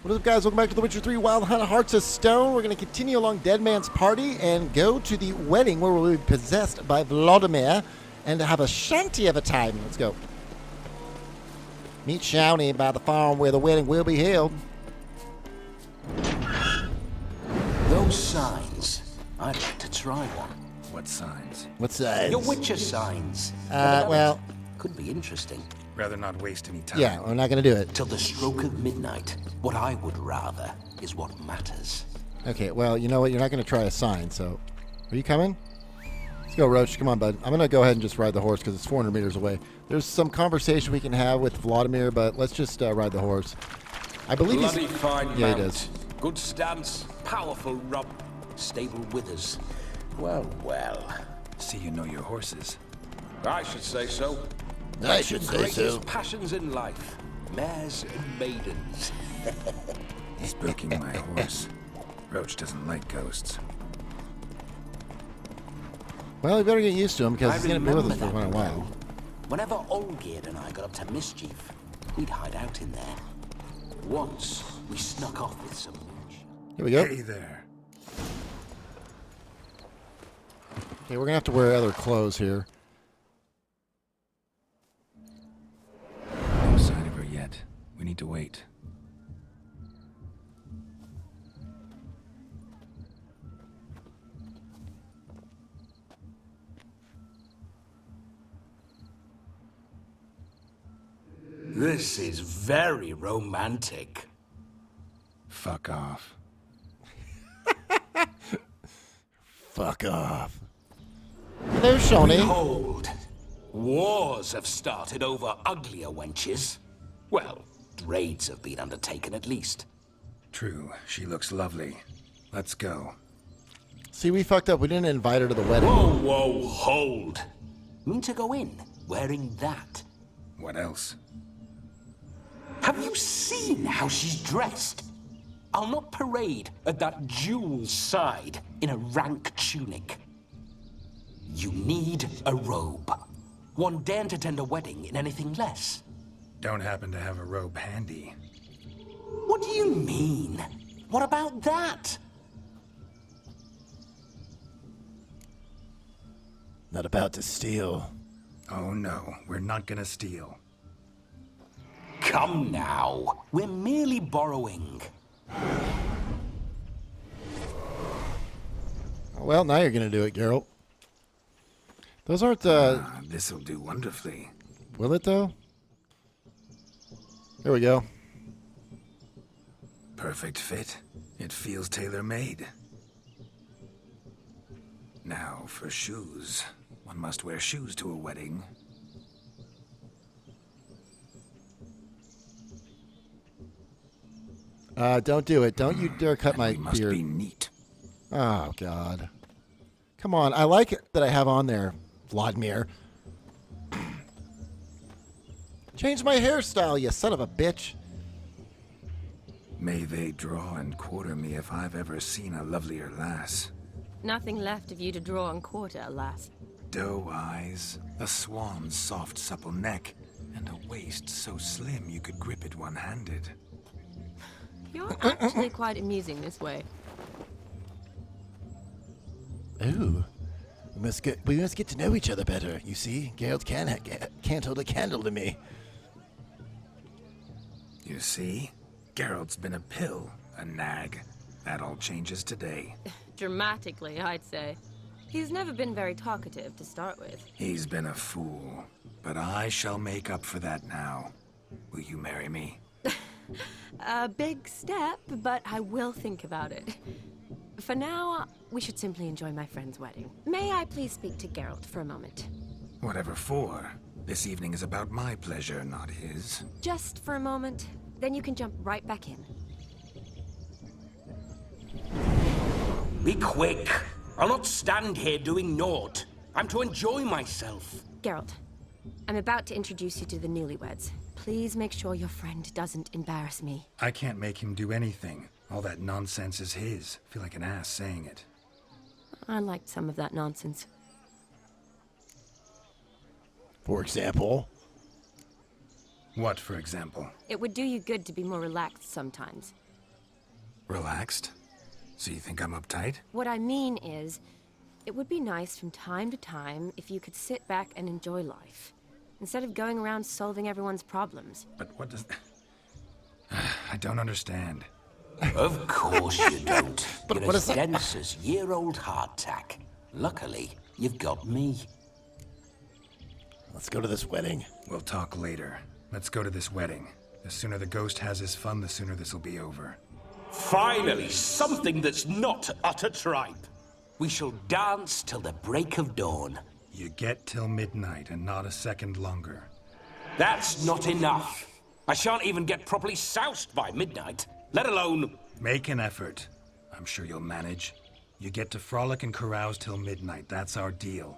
What up, guys? Welcome back to The Witcher 3 Wild Hunt Hearts of Stone. We're going to continue along Dead Man's Party and go to the wedding where we'll be possessed by Vladimir and have a shanty of a time. Let's go. Meet Shawnee by the farm where the wedding will be held. Those signs. I'd like to try one. What signs? What size? Your Witcher signs. Well... Could be interesting. Rather not waste any time. Yeah, we're not going to do it. Till the stroke of midnight. What I would rather is what matters. Okay, well, you know what? You're not going to try a sign, so... Are you coming? Let's go, Roach. Come on, bud. I'm going to go ahead and just ride the horse because it's 400 meters away. There's some conversation we can have with Vladimir, but let's just ride the horse. I believe Bloody he's... fine Yeah, mount. he does. Good stance, powerful rump. Stable withers. Well, well. See, you know your horses. I should say so. I should say so. Greatest passions in life. Mares and maidens. He's breaking my horse. Roach doesn't like ghosts. Well, we better get used to him because I he's going to be with us remember for a that while. room. Whenever Olgierd and I got up to mischief, we'd hide out in there. Once, we snuck off with some mooch. Here we go. Hey there. Okay, we're going to have to wear other clothes here. No sign of her yet. We need to wait. This is very romantic. Fuck off. Fuck off. Hello, Shawnee. Behold, wars have started over uglier wenches. Well, raids have been undertaken at least. True, she looks lovely. Let's go. See, we fucked up. We didn't invite her to the wedding. Whoa, whoa, hold. Mean to go in wearing that? What else? Have you seen how she's dressed? I'll not parade at that jewel's side in a rank tunic. You need a robe. One daren't attend a wedding in anything less. Don't happen to have a robe handy. What do you mean? What about that? Not about to steal. Oh no, we're not gonna steal. Come now. We're merely borrowing. Well, now you're going to do it, Geralt. Those aren't, This'll do wonderfully. will it, though? There we go. Perfect fit. It feels tailor-made. Now for shoes. One must wear shoes to a wedding. Don't do it. Don't you dare cut my We must beard. be neat. Oh, God. Come on. I like it that I have on there, Vladimir. Change my hairstyle, you son of a bitch. May they draw and quarter me if I've ever seen a lovelier lass. Nothing left of you to draw and quarter, alas. Doe eyes, a swan's soft supple neck, and a waist so slim you could grip it one-handed. You're actually quite amusing this way. Ooh. We must get to know each other better. You see, Geralt can't hold a candle to me. You see? Geralt's been a pill, a nag. That all changes today. Dramatically, I'd say. He's never been very talkative to start with. He's been a fool, but I shall make up for that now. Will you marry me? A big step, but I will think about it. For now, we should simply enjoy my friend's wedding. May I please speak to Geralt for a moment? Whatever for. This evening is about my pleasure, not his. Just for a moment, then you can jump right back in. Be quick. I'll not stand here doing naught. I'm to enjoy myself. Geralt, I'm about to introduce you to the newlyweds. Please make sure your friend doesn't embarrass me. I can't make him do anything. All that nonsense is his. Feel like an ass saying it. I liked some of that nonsense. For example? What, for example? It would do you good to be more relaxed sometimes. Relaxed? So you think I'm uptight? What I mean is, it would be nice from time to time if you could sit back and enjoy life, instead of going around solving everyone's problems. But what does... I don't understand. Of course you don't. But You're what as is that? dense as year-old hardtack. Luckily, you've got me. Let's go to this wedding. We'll talk later. Let's go to this wedding. The sooner the ghost has his fun, the sooner this'll be over. Finally, something that's not utter tripe. We shall dance till the break of dawn. You get till midnight and not a second longer. That's not enough. I shan't even get properly soused by midnight, let alone... Make an effort. I'm sure you'll manage. You get to frolic and carouse till midnight. That's our deal.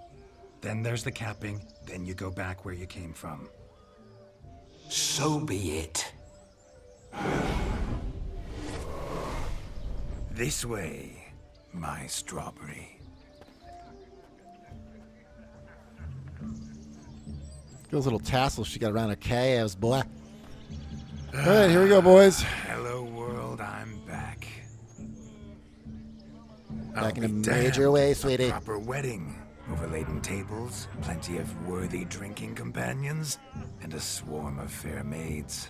Then there's the capping. Then you go back where you came from. So be it. This way, my strawberry. Those little tassels she got around her calves, boy. All right, here we go, boys. Hello, world. I'm back. Back in I'll a be major damned. way, sweetie. A proper wedding. Overladen tables, plenty of worthy drinking companions, and a swarm of fair maids.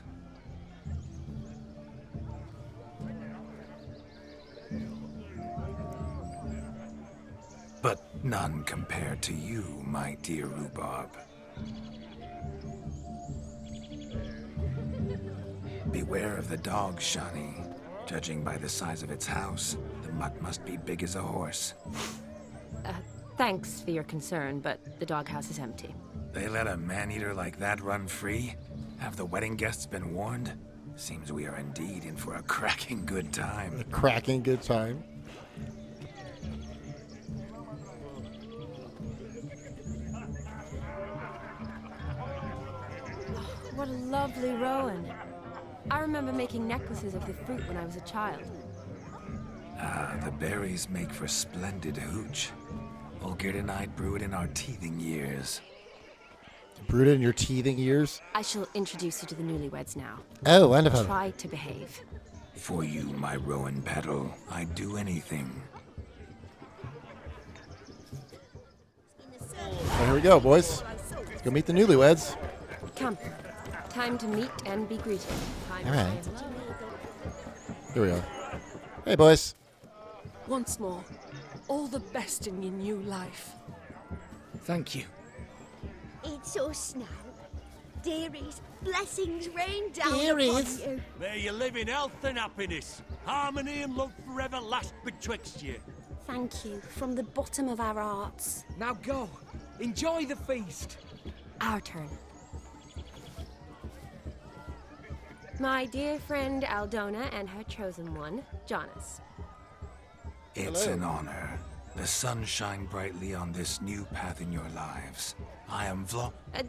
But none compared to you, my dear rhubarb. Beware of the dog, Shani. Judging by the size of its house, the mutt must be big as a horse. Thanks for your concern, but the doghouse is empty. They let a man-eater like that run free? Have the wedding guests been warned? Seems we are indeed in for a cracking good time. Cracking good time. What a lovely rowan. I remember making necklaces of the fruit when I was a child. Ah, the berries make for splendid hooch. Olgierd and I brew it in our teething years. Brewed it in your teething ears. I shall introduce you to the newlyweds now. Oh, wonderful. Try to behave. For you, my rowan petal, I'd do anything. Well, here we go, boys. Let's go meet the newlyweds. Come. Time to meet and be greeted. Time All to right. say hello. Here we go. Hey, boys. Once more, all the best in your new life. Thank you. It's us now. Dearies, blessings rain down Dearies. upon you. May you live in health and happiness. Harmony and love forever last betwixt you. Thank you from the bottom of our hearts. Now go. Enjoy the feast. Our turn. My dear friend Aldona and her chosen one, Jonas. It's an honor. The sun shine brightly on this new path in your lives. I am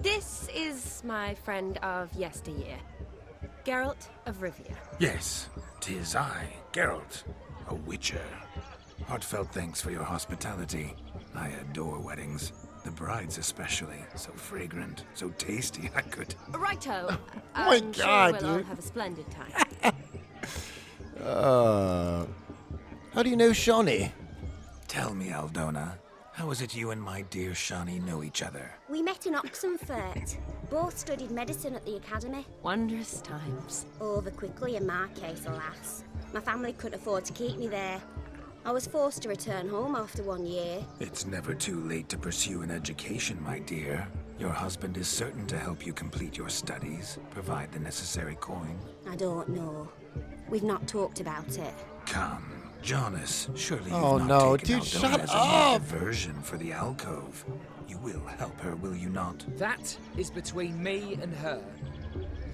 This is my friend of yesteryear, Geralt of Rivia. Yes, 'tis I, Geralt, a witcher. Heartfelt thanks for your hospitality. I adore weddings. The brides especially. So fragrant, so tasty, I could... Righto. my I'm God, sure we'll all dude. have a splendid time. How do you know Shawnee? Tell me, Aldona, how is it you and my dear Shani know each other? We met in Oxenfurt. Both studied medicine at the academy. Wondrous times. Over quickly in my case, alas. My family couldn't afford to keep me there. I was forced to return home after 1 year. It's never too late to pursue an education, my dear. Your husband is certain to help you complete your studies, provide the necessary coin. I don't know. We've not talked about it. Come, Jonas, surely Oh, you've not no, taken dude, Aldona shut as up! a diversion for the alcove. You will help her, will you not? That is between me and her.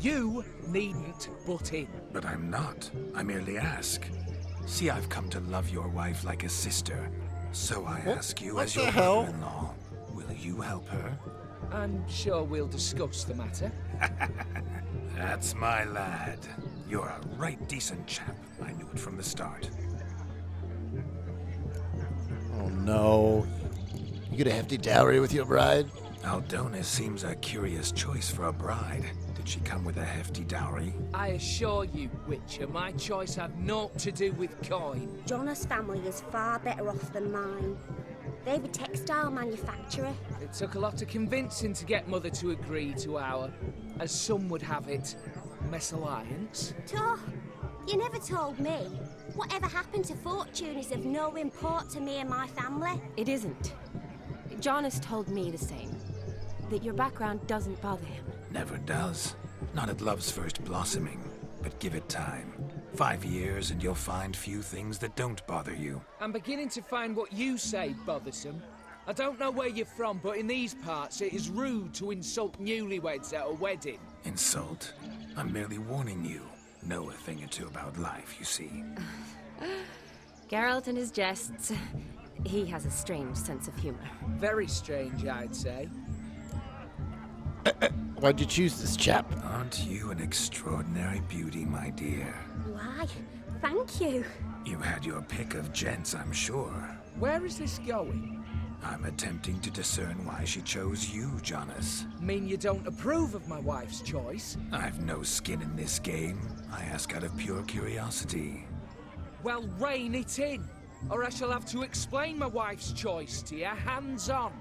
You needn't butt in. But I'm not. I merely ask. See, I've come to love your wife like a sister. So I ask you what as the your hell? brother-in-law, will you help her? I'm sure we'll discuss the matter. That's my lad. You're a right decent chap. I knew it from the start. Oh, no. You get a hefty dowry with your bride? Aldona seems a curious choice for a bride. Did she come with a hefty dowry? I assure you, Witcher, my choice had naught to do with coin. Jonas' family is far better off than mine. They're a textile manufacturer. It took a lot of convincing to get Mother to agree to our, as some would have it, mesalliance. You never told me. Whatever happened to fortune is of no import to me and my family. It isn't. Jonas told me the same. That your background doesn't bother him. Never does. Not at love's first blossoming. But give it time. 5 years and you'll find few things that don't bother you. I'm beginning to find what you say bothersome. I don't know where you're from, but in these parts it is rude to insult newlyweds at a wedding. Insult? I'm merely warning you. Know a thing or two about life, you see. Geralt and his jests. He has a strange sense of humor. Very strange, I'd say. Why'd you choose this chap? Aren't you an extraordinary beauty, my dear? Why? Thank you. You had your pick of gents, I'm sure. Where is this going? I'm attempting to discern why she chose you, Jonas. Mean you don't approve of my wife's choice? I've no skin in this game. I ask out of pure curiosity. Well, rein it in, or I shall have to explain my wife's choice to you hands-on.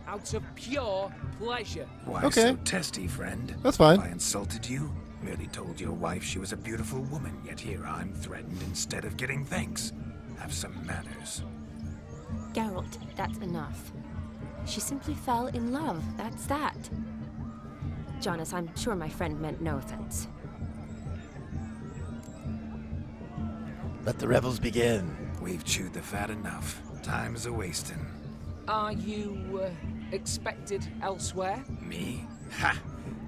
Out of pure pleasure. Why Okay. so testy, friend? That's fine. I insulted you? Merely told your wife she was a beautiful woman, yet here I'm threatened instead of getting thanks. Have some manners. Geralt, that's enough. She simply fell in love, that's that. Jonas, I'm sure my friend meant no offense. Let the revels begin. We've chewed the fat enough. Time's a-wasting. Are you, expected elsewhere? Me? Ha!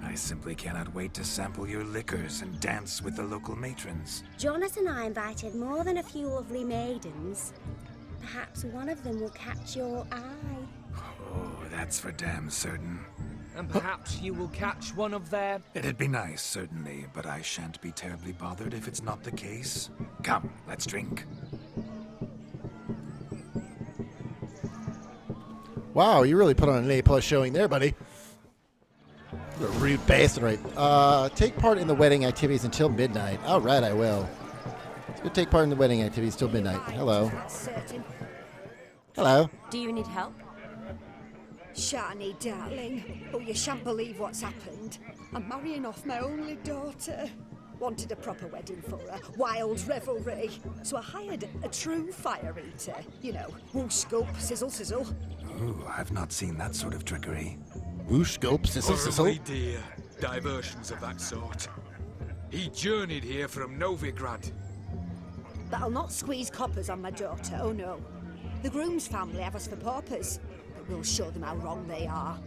I simply cannot wait to sample your liquors and dance with the local matrons. Jonas and I invited more than a few lovely maidens. Perhaps one of them will catch your eye. Oh, that's for damn certain. And perhaps you will catch one of their... It'd be nice, certainly, but I shan't be terribly bothered if it's not the case. Come, let's drink. Wow, you really put on an A+ showing there, buddy. You're a rude bastard, right? Take part in the wedding activities until midnight. All right, I will. Let's go take part in the wedding activities till midnight. Hello. Hello. Do you need help? Shani, darling. Oh, you shan't believe what's happened. I'm marrying off my only daughter. Wanted a proper wedding for her. Wild revelry. So I hired a true fire eater. You know, whoosh, gulp, sizzle, sizzle. Ooh, I've not seen that sort of trickery. Whoosh, gulp, sizzle, sizzle. Horribly dear diversions of that sort. He journeyed here from Novigrad. But I'll not squeeze coppers on my daughter, oh no. The groom's family have us for paupers. But we'll show them how wrong they are.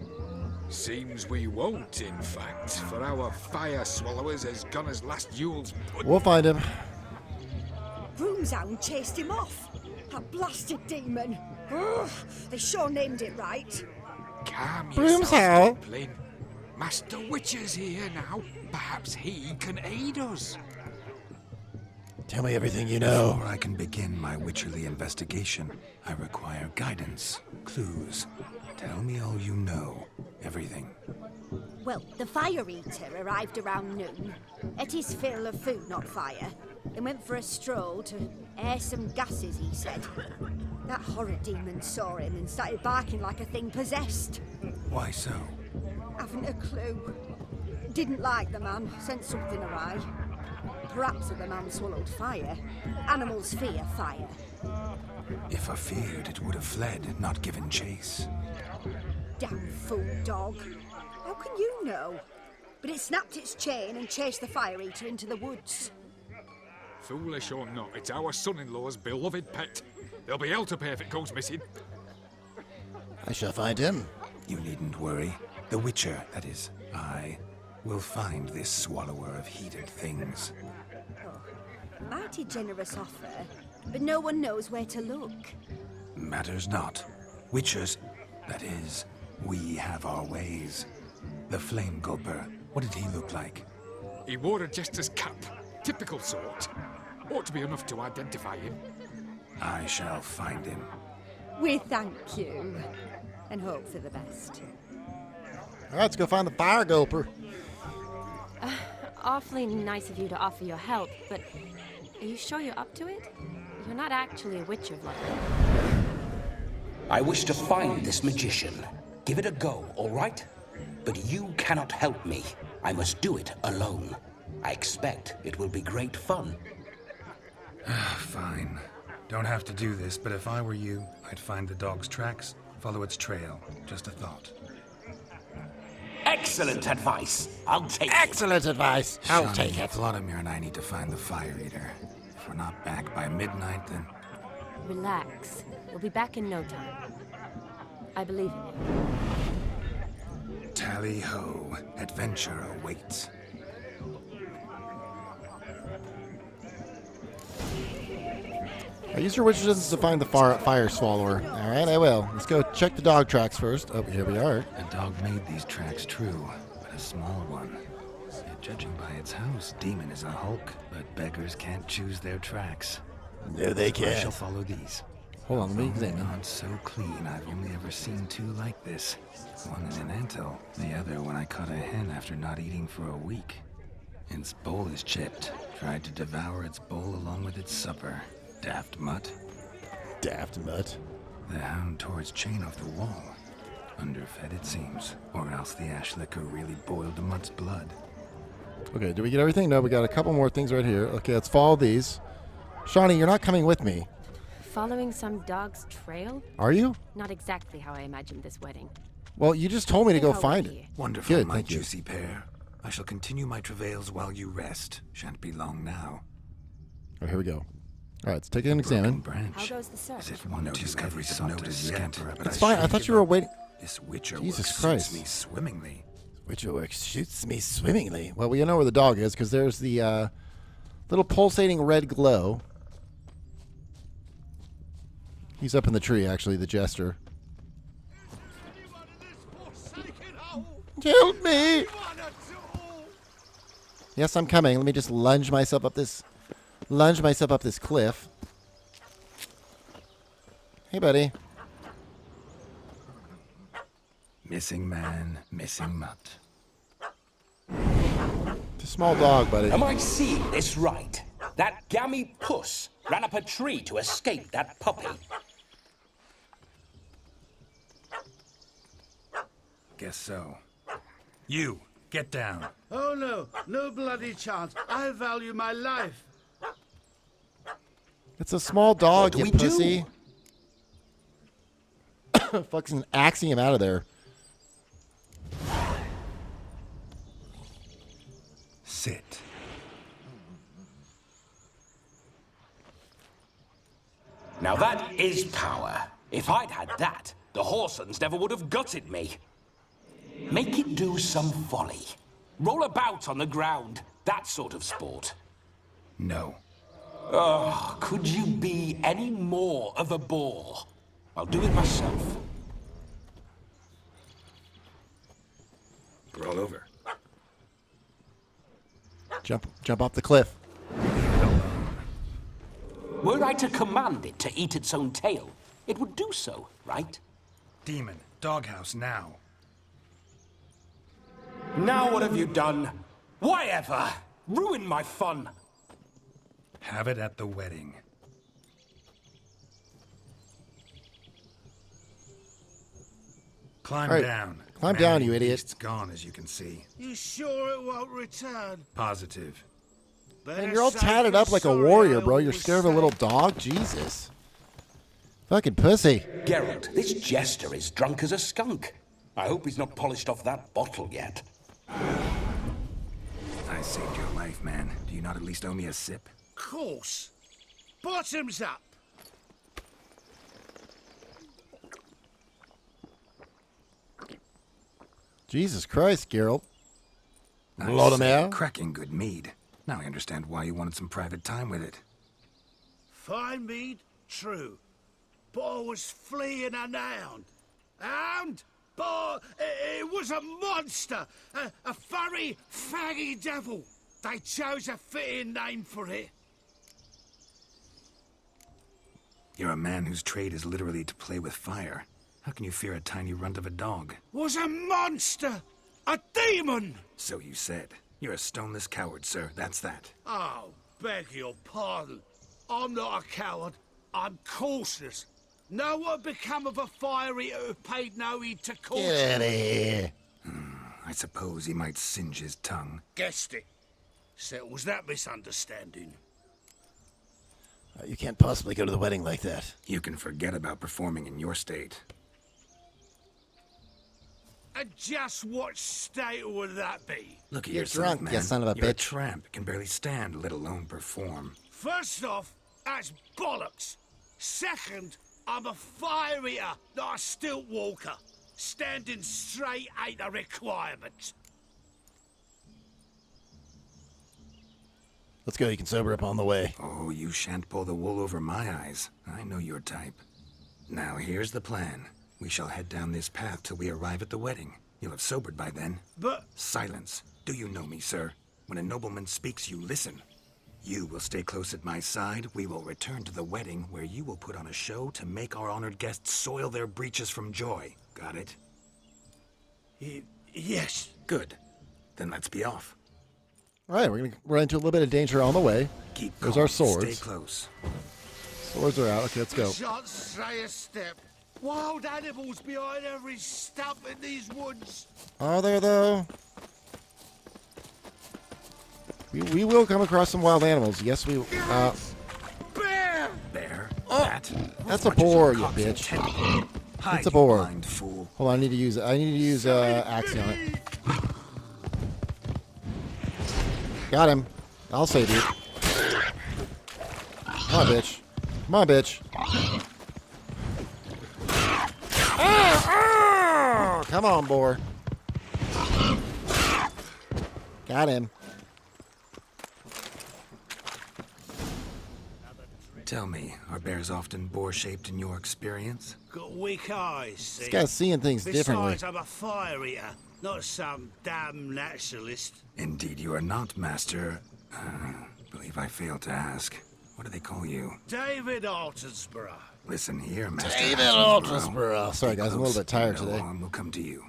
Seems we won't, in fact, for our fire swallowers has gone as last Yule's pudding. We'll find him. Groom's hound chased him off. That blasted demon. Ugh, they sure named it right. Calm Broom's yourself, howl. Dumpling. Master Witcher's here now. Perhaps he can aid us. Tell me everything you know. Before I can begin my witcherly investigation, I require guidance, clues. Tell me all you know. Everything. Well, the fire eater arrived around noon. Ate his fill of food, not fire. Then went for a stroll to air some gases, he said. That horrid demon saw him and started barking like a thing possessed. Why so? Haven't a clue. Didn't like the man, sent something awry. Perhaps the man swallowed fire. Animals fear fire. If I feared, it would have fled, not given chase. Damn fool dog. How can you know? But it snapped its chain and chased the fire eater into the woods. Foolish or not, it's our son-in-law's beloved pet. There'll be hell to pay if it goes missing. I shall find him. You needn't worry. The Witcher, that is, I, will find this swallower of heated things. Mighty generous offer, but no one knows where to look. Matters not. Witchers, that is, we have our ways. The Flame Gulper, what did he look like? He wore a jester's cap. Typical sort. Ought to be enough to identify him. I shall find him. We thank you, and hope for the best. All right, let's go find the fire gulper. awfully nice of you to offer your help, but are you sure you're up to it? You're not actually a witcher, Vladimir. I wish to find this magician. Give it a go, all right? But you cannot help me. I must do it alone. I expect it will be great fun. Fine. Don't have to do this, but if I were you, I'd find the dog's tracks, follow its trail. Just a thought. Excellent advice. I'll take it. Excellent advice. I'll Shawnee, take it. Vladimir and I need to find the Fire Eater. If we're not back by midnight, then... Relax. We'll be back in no time. I believe in you. Tally-ho. Adventure awaits. I use your witches to find the fire swallower. All right, I will. Let's go check the dog tracks first. Oh, here we are. A dog made these tracks true, but a small one. Yet judging by its house, Demon is a hulk, but beggars can't choose their tracks. No, they I can't. shall follow these. Hold on, let me examine. Not so clean, I've only ever seen two like this. One in an antle, the other when I caught a hen after not eating for a week. Its bowl is chipped. Tried to devour its bowl along with its supper. Daft mutt. Daft mutt. The hound tore its chain off the wall. Underfed, it seems. Or else the ash liquor really boiled the mutt's blood. Okay, did we get everything? No, we got a couple more things right here. Okay, let's follow these. Shawnee, you're not coming with me. Following some dog's trail? Are you? Not exactly how I imagined this wedding. Well, you just told me to go find it. Wonderful, Good, my thank you. juicy pair. I shall continue my travails while you rest. Shan't be long now. Oh, here we go. All right, let's take it and examine. Branch. How goes the search? As if one discovery sought to scamper, but It's fine. I thought you were waiting. This witcher Jesus work Christ. suits me swimmingly. Witcher work shoots me swimmingly. Well, we know where the dog is because there's the little pulsating red glow. He's up in the tree, actually, the jester. Help me! Yes, I'm coming. Let me just lunge myself up this cliff. Hey, buddy. Missing man, missing mutt. It's a small dog, buddy. Am I seeing this right? That gammy puss ran up a tree to escape that puppy. Guess so. You, get down. Oh no, no bloody chance. I value my life. It's a small dog, What you do we pussy. Fucking axing him out of there. Sit. Now that is power. If I'd had that, the Horsons never would have gutted me. Make it do some folly. Roll about on the ground. That sort of sport. No. Oh, could you be any more of a bore? I'll do it myself. Roll over. Jump off the cliff. Were I to command it to eat its own tail, it would do so, right? Demon, doghouse now. Now what have you done? Why ever? Ruin my fun. Have it at the wedding. Climb All right, down. climb Man, down, you the idiot. beast's gone, as you can see. You sure it won't return? Positive. And you're all tatted up like a warrior, bro. You're scared of a little dog? Jesus. Fucking pussy. Geralt, this jester is drunk as a skunk. I hope he's not polished off that bottle yet. I saved your life, man. Do you not at least owe me a sip? Course. Bottoms up. Jesus Christ, Geralt. I Vladimir? say, cracking good mead. Now I understand why you wanted some private time with it. Fine mead, true. But I was fleeing an hound. Hound? But it was a monster. A furry, faggy devil. They chose a fitting name for it. You're a man whose trade is literally to play with fire. How can you fear a tiny runt of a dog? Was a monster. A demon. So you said. You're a stoneless coward, sir. That's that. Oh, beg your pardon. I'm not a coward. I'm cautious. Know what become of a fire eater who paid no heed to caution? Get out of here. I suppose he might singe his tongue. Guessed it. Settles that misunderstanding. You can't possibly go to the wedding like that. You can forget about performing in your state. And just what state would that be? Look at You're yourself, drunk, man. you son of a You're a bitch. tramp, can barely stand, let alone perform. First off, that's bollocks. Second, I'm a fire eater, not a stilt walker. Standing straight ain't a requirement. Let's go. You can sober up on the way. Oh, you shan't pull the wool over my eyes. I know your type. Now, here's the plan. We shall head down this path till we arrive at the wedding. You'll have sobered by then. But... Silence. Do you know me, sir? When a nobleman speaks, you listen. You will stay close at my side. We will return to the wedding, where you will put on a show to make our honored guests soil their breeches from joy. Got it? Yes. Good. Then let's be off. All right, we're going to run into a little bit of danger on the way. Keep There's calm. our swords. Stay close. Swords are out. Okay, let's go. Shan't stray a step. Wild animals behind every stump in these woods. Are there, though? We will come across some wild animals. Yes, we... Bear! Bear? Oh, that's a boar, you bitch. That's a boar. Blind fool. Hold on, I need to use Axe on it. Got him. I'll save you. Come on, bitch. Come on, bitch. Come on, boar. Got him. Tell me, are bears often boar-shaped in your experience? Got weak eyes, see? This guy's seeing things differently. Besides, I'm a fire eater, not some damn naturalist. Indeed you are not, Master. Believe I failed to ask. What do they call you? David Altonsborough. Listen here, Master. David Altonsborough. Sorry, guys, I'm a little bit tired No today. harm will come to you.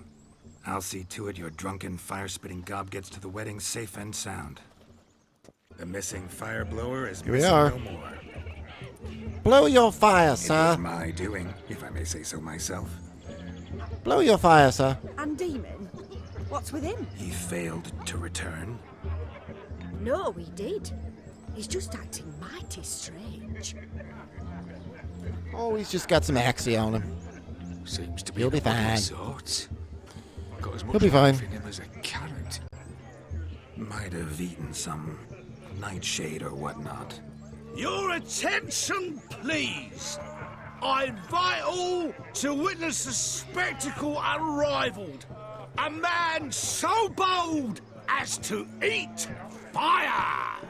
I'll see to it your drunken, fire-spitting gob gets to the wedding safe and sound. The missing fire blower is Here we missing are. no more. Blow your fire, It was sir. my doing, if I may say so myself. Blow your fire, sir. And Demon? What's with him? He failed to return. No, he did. He's just acting mighty strange. Oh, he's just got some Axie on him. Seems to be He'll be the one of fine. sorts. Got as He'll much be fine. life in him as a carrot. Might have eaten some nightshade or whatnot. Your attention, please. I invite all to witness a spectacle unrivaled. A man so bold as to eat fire.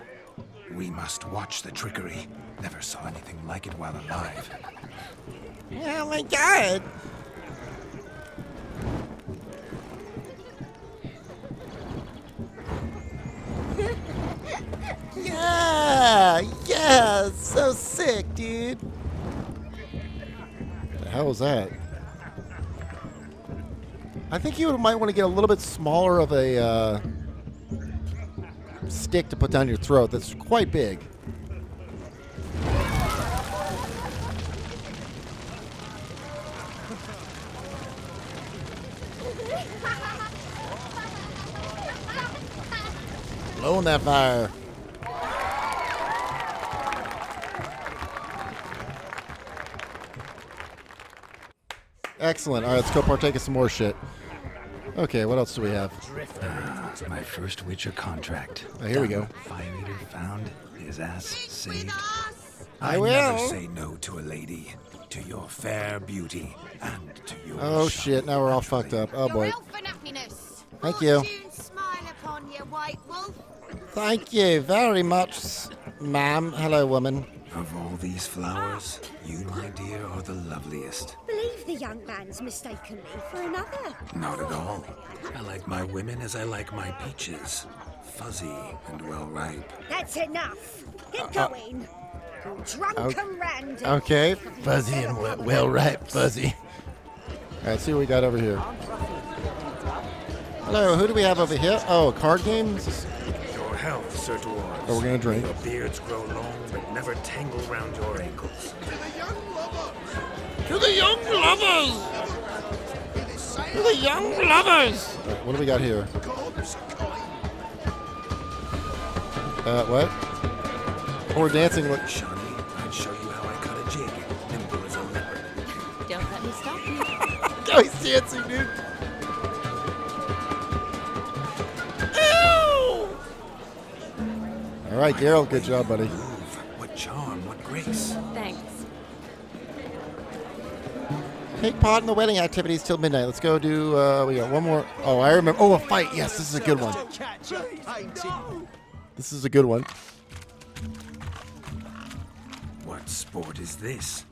We must watch the trickery. Never saw anything like it while alive. Oh my god! Yeah, so sick, dude. The hell was that? I think you might want to get a little bit smaller of a stick to put down your throat. That's quite big. Blowing that fire. Excellent. All right, let's go partake of some more shit. Okay, what else do we have? My first Witcher contract. Oh, here we go. Fire eater found, his ass saved. I never will. say no to a lady, to your fair beauty, and to your Oh shit, now we're all fucked up. Oh boy. Thank you. Smile upon you, white wolf. Thank you very much, ma'am. Hello, woman. Of all these flowers, you, my dear, are the loveliest. Believe the young man's mistaken me for another. Not at all. I like my women as I like my peaches. Fuzzy and well ripe. That's enough. Get going. You drunken randy. Okay, fuzzy and well ripe, fuzzy. All right, see what we got over here. Hello, who do we have over here? Oh, a card game? health, Sir Dwarves. Oh, we're gonna drink. May your beards grow long, but never tangle round your ankles. To the young lovers! To the young lovers! Right, what do we got here? What? Oh, we're dancing with... Shawnee, I'd show you how I cut a jig. Nimble as a leopard. Don't let me stop you. Oh, he's dancing, dude. All right, Geralt, good job, buddy. What charm, what grace. Thanks. Take part in the wedding activities till midnight. Let's go do, we got one more. Oh, I remember. Oh, a fight. Yes, this is a good one. This is a good one. What sport is this?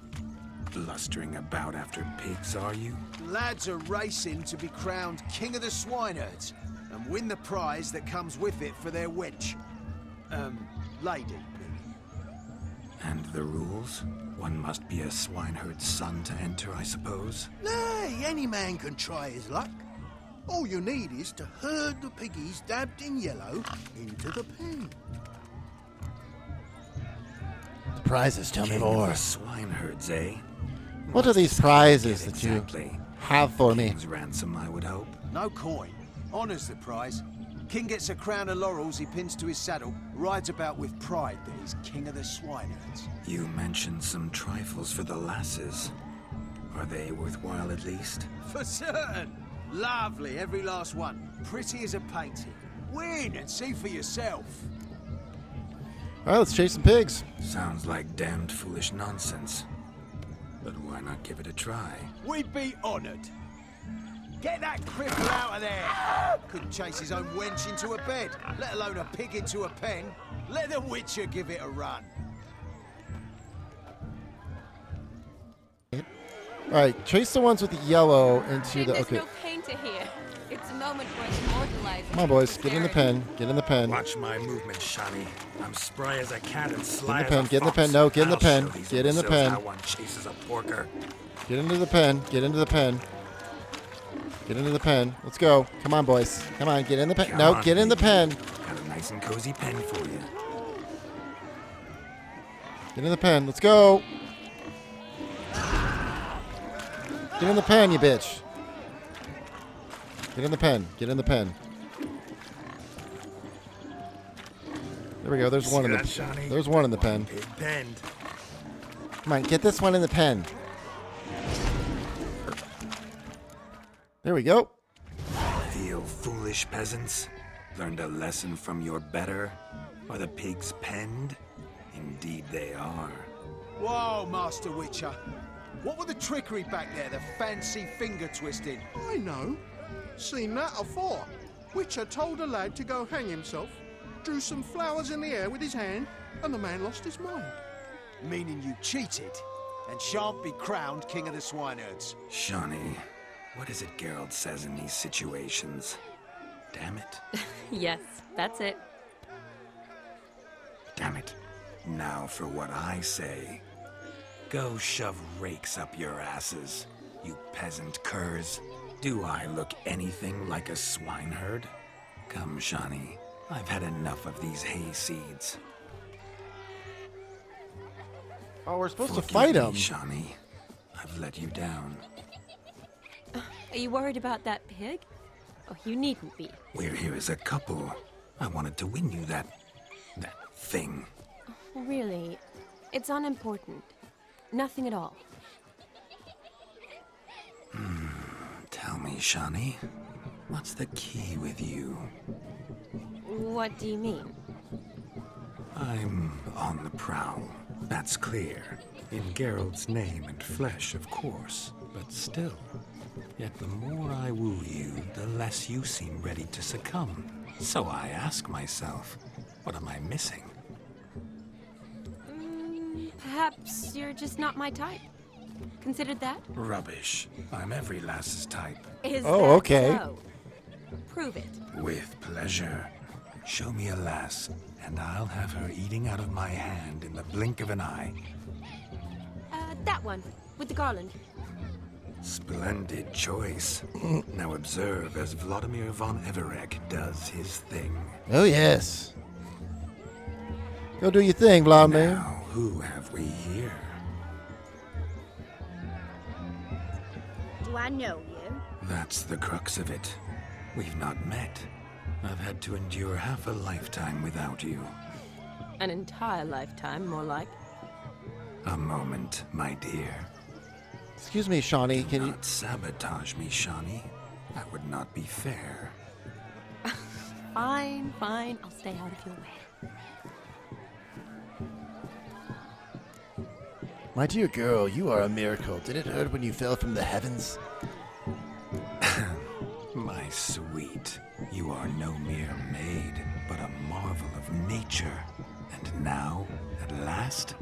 Blustering about after pigs, are you? Lads are racing to be crowned King of the Swineherds and win the prize that comes with it for their wench. Lady. And the rules? One must be a swineherd's son to enter, I suppose? Nay, any man can try his luck. All you need is to herd the piggies dabbed in yellow into the pen. Prizes, tell me more. Swineherds, eh? What are these prizes that you have for me? King's ransom, I would hope. No coin. Honours the prize. King gets a crown of laurels he pins to his saddle, rides about with pride that he's king of the swineherds. You mentioned some trifles for the lasses. Are they worthwhile at least? For certain. Lovely, every last one. Pretty as a painting. Win and see for yourself. All right, let's chase some pigs. Sounds like damned foolish nonsense. But why not give it a try? We'd be honoured. Get that cripple out of there! Couldn't chase his own wench into a bed, let alone a pig into a pen. Let the Witcher give it a run. All right, chase the ones with the yellow into the... Okay. There's no pain to hear. It's a moment for us immortalizing. Come on, boys. Get in the pen. Get in the pen. Watch my movement, Shawnee. I'm spry as a cat and sly Get in the pen. as a Get in the fox. pen. No, get in the I'll pen. show these Get in the imbeciles pen. how one chases a porker. Get into the pen. Get into the pen. Get into the pen. Let's go. Come on, boys. Come on, get in the pen. Come No, on, get in the pen. Got a nice and cozy pen for you. Get in the pen. Let's go. Get in the pen, you bitch. Get in the pen. Get in the pen. There we go. There's one in the. Shawnee? There's one in the pen. Pig penned. Come on, get this one in the pen. There we go. Feel foolish, peasants? Learned a lesson from your better? Are the pigs penned? Indeed they are. Whoa, Master Witcher. What were the trickery back there, the fancy finger twisting? I know. Seen that afore. Witcher told a lad to go hang himself, drew some flowers in the air with his hand, and the man lost his mind. Meaning you cheated, and shan't be crowned King of the Swineherds. Shawnee, what is it Geralt says in these situations? Damn it. Yes, that's it. Damn it. Now for what I say. Go shove rakes up your asses, you peasant curs. Do I look anything like a swineherd? Come, Shawnee. I've had enough of these hay seeds. Oh, we're supposed to Forgive fight me, him. Shawnee. I've let you down. Are you worried about that pig? Oh, you needn't be. We're here as a couple. I wanted to win you that thing. Really, it's unimportant. Nothing at all. Tell me, Shawnee, what's the key with you? What do you mean? I'm on the prowl. That's clear. In Geralt's name and flesh, of course. But still. Yet the more I woo you, the less you seem ready to succumb. So I ask myself, what am I missing? Perhaps you're just not my type. Considered that? Rubbish. I'm every lass's type. Is Oh, that okay. so? Prove it. With pleasure. Show me a lass, and I'll have her eating out of my hand in the blink of an eye. That one, with the garland. Splendid choice. Now observe as Vladimir von Everec does his thing. Oh, yes. Go do your thing, Vladimir. Now, who have we here? Do I know you? That's the crux of it. We've not met. I've had to endure half a lifetime without you. An entire lifetime, more like. A moment, my dear. Excuse me, Shawnee, can you... Not sabotage me, Shawnee. That would not be fair. Fine, fine. I'll stay out of your way. My dear girl, you are a miracle. Did it hurt when you fell from the heavens? My sweet, you are no mere maid, but a marvel of nature. And now, at last,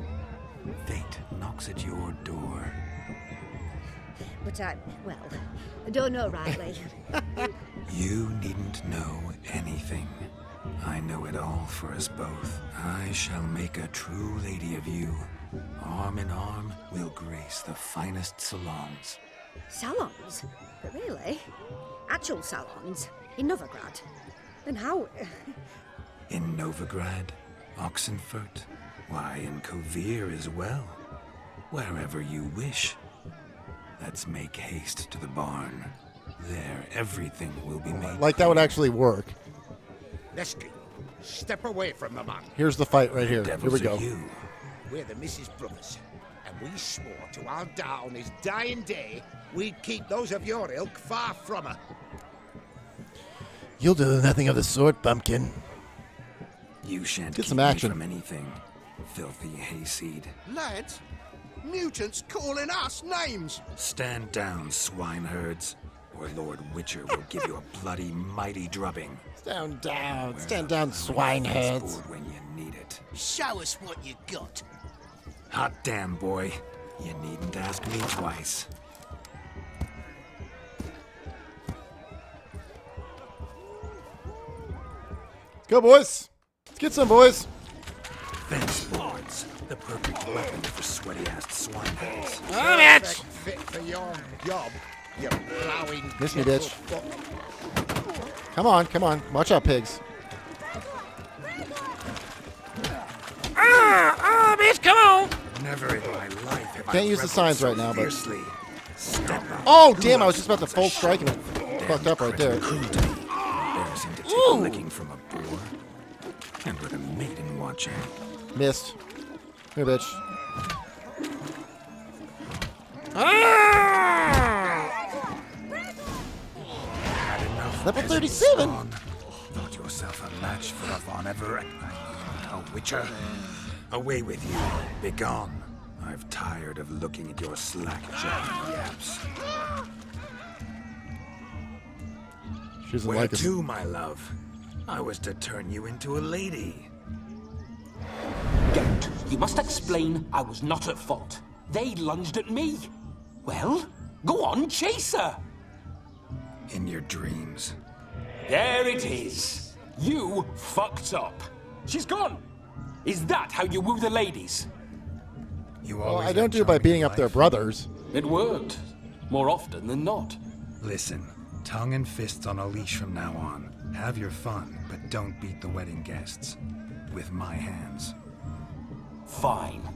fate knocks at your door. But I don't know rightly. You needn't know anything. I know it all for us both. I shall make a true lady of you. Arm in arm, we'll grace the finest salons. Salons? But really? Actual salons? In Novigrad? And how... In Novigrad, Oxenfurt, why, in Kovir as well. Wherever you wish. Let's make haste to the barn. There, everything will be made. Like that would actually work. Lesky, step away from the man. Here's the fight right here. Here we go. We're the Mrs. Brothers, and we swore to our da on his dying day we'd keep those of your ilk far from her. You'll do nothing of the sort, bumpkin. You shan't get keep some me action from anything, filthy hayseed. Lads, mutants calling us names. Stand down, swineherds, or Lord Witcher will give you a bloody mighty drubbing. Stand down, swineheads. When you need it. Show us what you got. Hot damn, boy. You needn't ask me twice. Let's go, boys. Let's get some, boys. Fence boards. The perfect weapon for sweaty-assed swineheads. Oh, bitch! Fit for your job, you plowing... Miss me, bitch. Come on, come on. Watch out, pigs. Bitch, come on! Never in my life have Can't I use the reveled signs so right now, but... fiercely. Step up. Oh, damn, I was just about to full strike and it fucked up right there. Embarrassing to take a licking from a boar. And with a maiden watching. Missed. Here, bitch. Had enough. Level peasant 37? spawn. Thought yourself a match for a von Everec. A witcher. Away with you. Begone. I've tired of looking at your slack-jawed yaps. She doesn't Where like us. to, my love? I was to turn you into a lady. Geralt, you must explain I was not at fault. They lunged at me. Well, go on, chase her. In your dreams. There it is. You fucked up. She's gone. Is that how you woo the ladies? You Well, always I don't do it by beating up their brothers. It worked. More often than not. Listen, tongue and fists on a leash from now on. Have your fun, but don't beat the wedding guests. With my hands. Fine.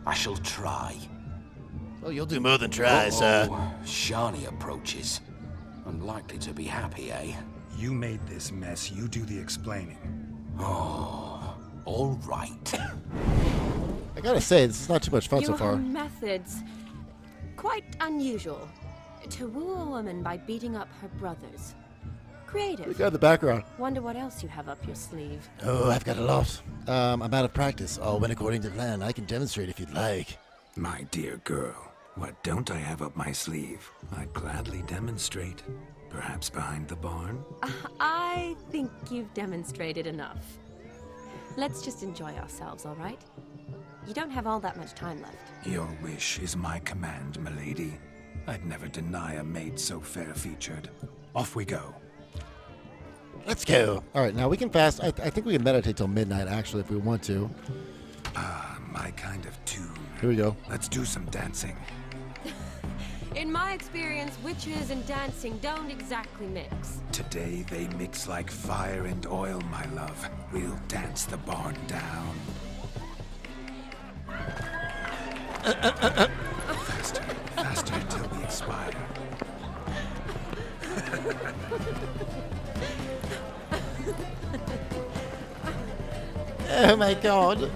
I shall try. Well, you'll do more than try, sir. Shani approaches. Unlikely to be happy, eh? You made this mess. You do the explaining. Oh, all right. I gotta say, this is not too much fun so Your far. methods, quite unusual. To woo a woman by beating up her brothers. Creative. We got the background. Wonder what else you have up your sleeve. Oh, I've got a lot. I'm out of practice. All went according to plan. I can demonstrate if you'd like. My dear girl, what don't I have up my sleeve? I'd gladly demonstrate. Perhaps behind the barn? I think you've demonstrated enough. Let's just enjoy ourselves, all right? You don't have all that much time left. Your wish is my command, milady. I'd never deny a maid so fair-featured. Off we go. Let's go. All right, now we can fast. I think we can meditate till midnight, actually, if we want to. Ah, my kind of tune. Here we go. Let's do some dancing. In my experience, witches and dancing don't exactly mix. Today they mix like fire and oil, my love. We'll dance the barn down. Faster, faster till we expire. Oh my god.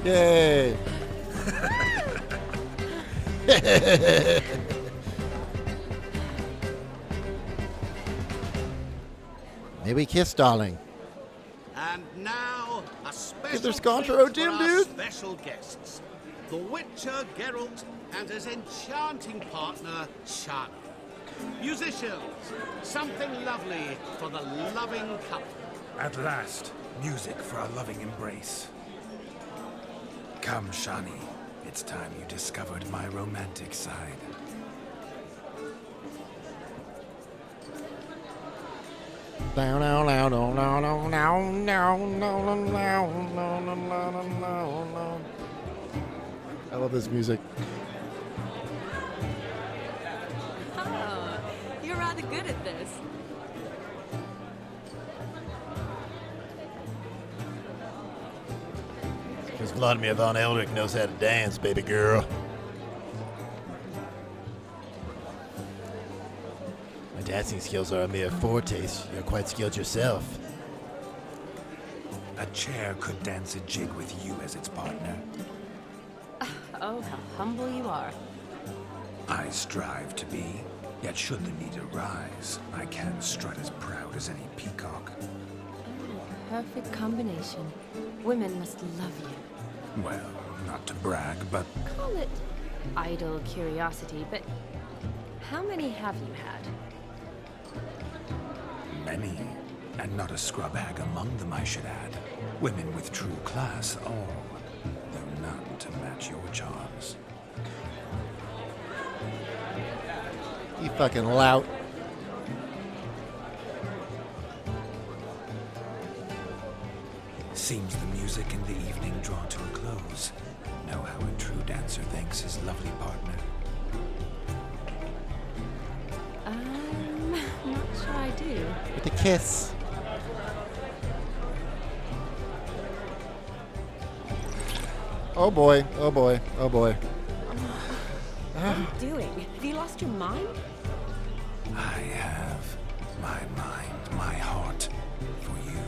Yay! May we kiss, darling? And now, a special there's Contra treat Dim, for our dude. special guests. The Witcher Geralt and his enchanting partner, Shana. Musicians, something lovely for the loving couple. At last, music for a loving embrace. Come, Shani. It's time you discovered my romantic side. I love this music. Oh, you're rather good at this. Because Vladimir von Everec knows how to dance, baby girl. My dancing skills are a mere foretaste. You're quite skilled yourself. A chair could dance a jig with you as its partner. Oh, how humble you are. I strive to be, yet should the need arise, I can strut as proud as any peacock. Perfect combination. Women must love you. Well, not to brag, but Call it idle curiosity, but how many have you had? many. And not a scrub hag among them, I should add. Women with true class, all, though none to match your charms. You fucking lout. Seems the music and the evening draw to a close. Know how a true dancer thanks his lovely partner. Not sure I do. With a kiss. Oh boy, oh boy, oh boy. What are you doing? Have you lost your mind? I have my mind, my heart for you.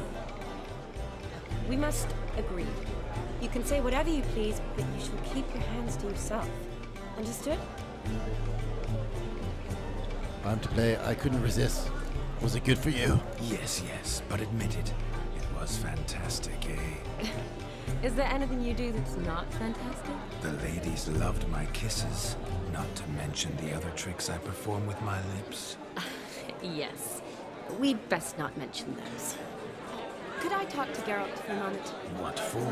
We must agree. You can say whatever you please, but you shall keep your hands to yourself. Understood? I'm to play. I couldn't resist. Was it good for you? Yes, yes, but admit it. It was fantastic, eh? Is there anything you do that's not fantastic? The ladies loved my kisses, not to mention the other tricks I perform with my lips. Yes. We'd best not mention those. Could I talk to Geralt for a moment? What for?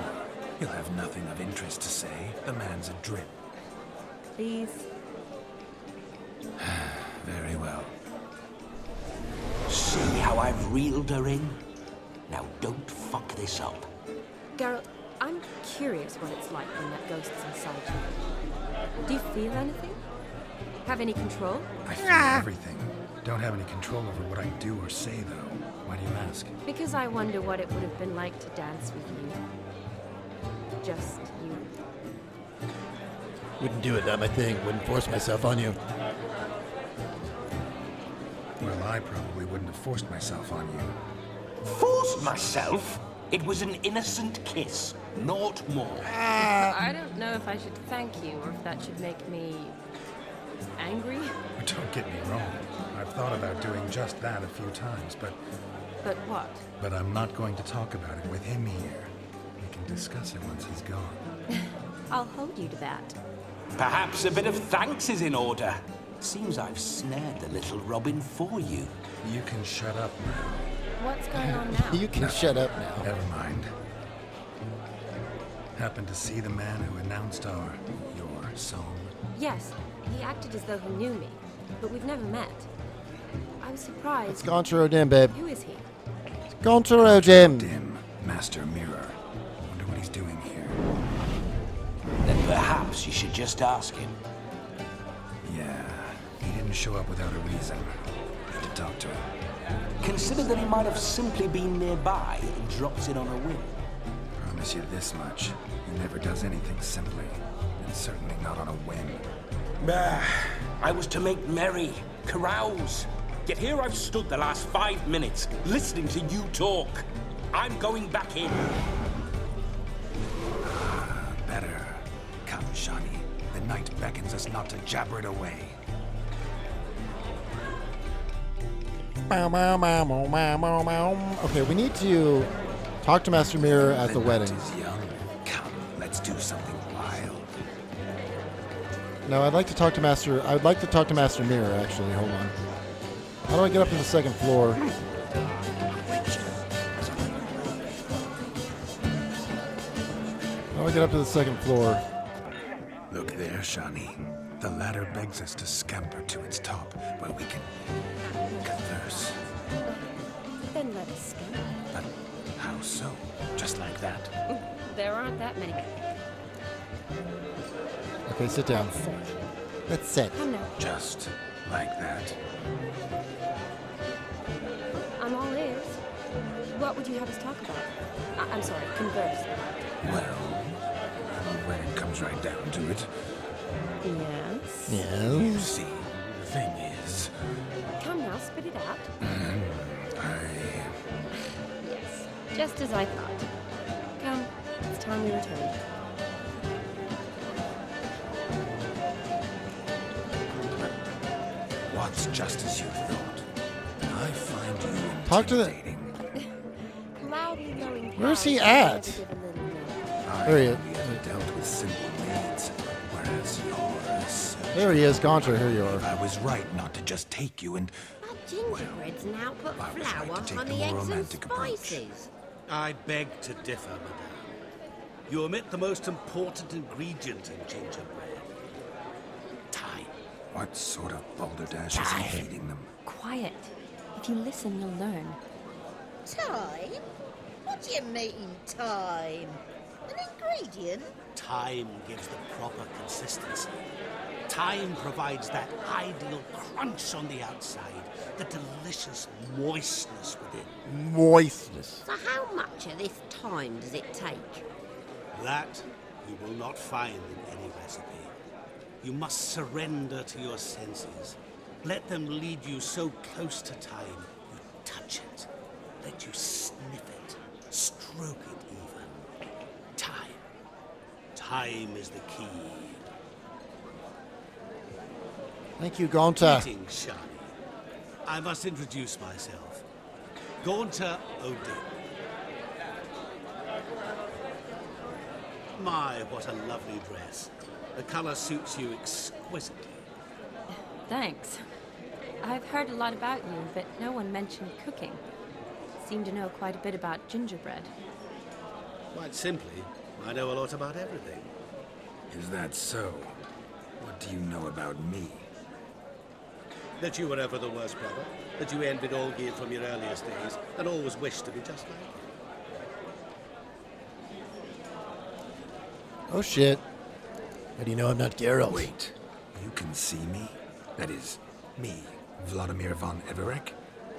He'll have nothing of interest to say. The man's a drip. Please? Very well. See how I've reeled her in? Now don't fuck this up. Geralt, I'm curious what it's like when that ghost's inside you. Do you feel anything? Have any control? I feel everything. Don't have any control over what I do or say, though. Why do you ask? Because I wonder what it would have been like to dance with you. Just you. Wouldn't do it, not my thing. Wouldn't force myself on you. Well, I probably wouldn't have forced myself on you. Forced myself? It was an innocent kiss, naught more. I don't know if I should thank you or if that should make me angry. Don't get me wrong. I've thought about doing just that a few times, but what? But I'm not going to talk about it with him here. We can discuss it once he's gone. I'll hold you to that. Perhaps a bit of thanks is in order. Seems I've snared the little Robin for you. You can shut up now. What's going on now? You can shut up now. Never mind. Happened to see the man who announced your song? Yes, he acted as though he knew me, but we've never met. I was surprised. It's Gonchar O'Dim, babe. Who is he? It's Gonchar O'Dim. Dim, Master Mirror. Wonder what he's doing here. Then perhaps you should just ask him. Yeah, he didn't show up without a reason. Need to talk to him. Consider that he might have simply been nearby and dropped in on a whim. Promise you this much. He never does anything simply. And certainly not on a whim. Bah, I was to make merry, carouse. Yet here I've stood the last 5 minutes, listening to you talk. I'm going back in. Better. Come, Shani. The night beckons us not to jabber it away. Okay, we need to talk to Master Mirror at the wedding. Night is young. Come, let's do something wild. No, I'd like to talk to Master. I would like to talk to Master Mirror. Actually, hold on. How do I get up to the second floor? How do I get up to the second floor? Look there, Shani. The ladder begs us to scamper to its top, where we can converse. Then let us go. But how so? Just like that? There aren't that many. Okay, sit down. Let's sit. Come now. Just like that. I'm all ears. What would you have us talk about? I'm sorry, converse. Well, when it comes right down to it. Yes? You see, the thing is... Come now, spit it out. Yes, just as I thought. Come, it's time we returned. What's just as you thought? I find you Talk to the. Loudly blowing Where's he clouds at? never give a little note. There he is. never dealt with simple needs, whereas yours... There he is, Gonchar. Here you are. I was right not to just take you and... But gingerbread's now put I was flour, right to take the honey, more eggs and romantic approach. spices. I beg to differ, madame. You omit the most important ingredient in gingerbread. Time. What sort of balderdash is he feeding them? Quiet. If you listen, you'll learn. Time? What do you mean, time? An ingredient? Time gives the proper consistency. Time provides that ideal crunch on the outside, the delicious moistness within. Moistness. So how much of this time does it take? That you will not find in any recipe. You must surrender to your senses. Let them lead you so close to time, you touch it. Let you sniff it, stroke it even. Time. Time is the key. Thank you, Gonchar. Greetings, Shani. I must introduce myself. Gonchar O'Dim. My, what a lovely dress. The color suits you exquisitely. Thanks. I've heard a lot about you, but no one mentioned cooking. Seem to know quite a bit about gingerbread. Quite simply, I know a lot about everything. Is that so? What do you know about me? That you were ever the worst brother, that you envied Olgierd from your earliest days, and always wished to be just like him. Oh shit. How do you know I'm not Geralt? Wait, you can see me? That is, me, Vladimir von Everec?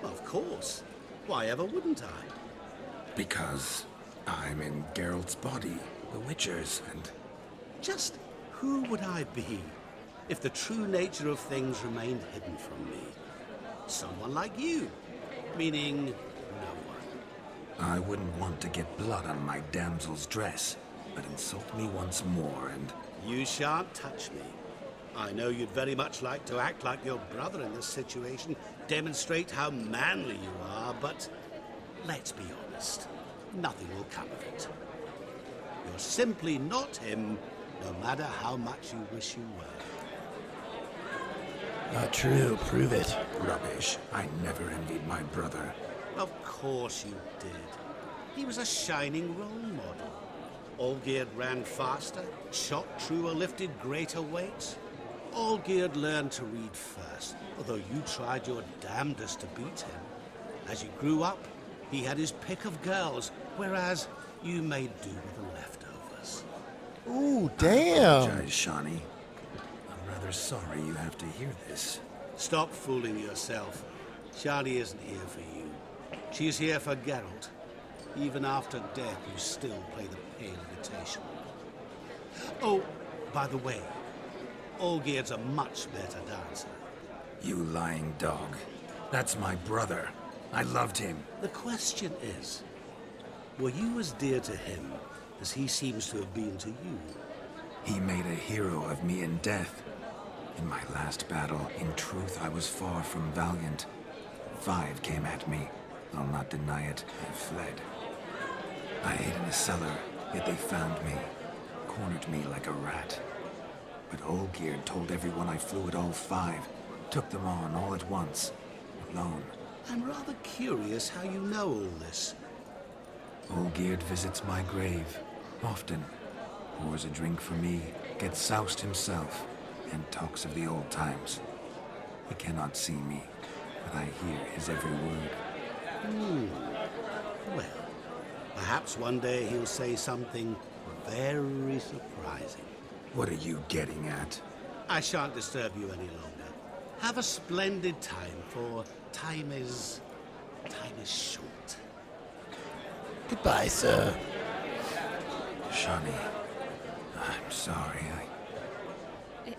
Of course. Why ever wouldn't I? Because I'm in Geralt's body, the Witcher's, and... Just who would I be if the true nature of things remained hidden from me? Someone like you, meaning no one. I wouldn't want to get blood on my damsel's dress, but insult me once more and... You shan't touch me. I know you'd very much like to act like your brother in this situation, demonstrate how manly you are, but let's be honest, nothing will come of it. You're simply not him, no matter how much you wish you were. Not true. Prove it. Rubbish. I never envied my brother. Of course you did. He was a shining role model. Olgierd ran faster, shot truer, lifted greater weights. Olgierd learned to read first, although you tried your damnedest to beat him. As you grew up, he had his pick of girls, whereas you made do with the leftovers. Ooh, damn. Apologize, Shawnee. I'm rather sorry you have to hear this. Stop fooling yourself. Shani isn't here for you. She's here for Geralt. Even after death, you still play the pale imitation. Oh, by the way, Olgierd's a much better dancer. You lying dog. That's my brother. I loved him. The question is, were you as dear to him as he seems to have been to you? He made a hero of me in death. In my last battle, in truth, I was far from valiant. 5 came at me. I'll not deny it. I fled. I hid in a cellar, yet they found me. Cornered me like a rat. But Olgierd told everyone I flew at all 5. Took them on all at once. Alone. I'm rather curious how you know all this. Olgierd visits my grave. Often. Pours a drink for me. Gets soused himself. And talks of the old times. He cannot see me, but I hear his every word. Well, perhaps one day he'll say something very surprising. What are you getting at? I shan't disturb you any longer. Have a splendid time, for time is short. Goodbye, sir. Shawnee, I'm sorry.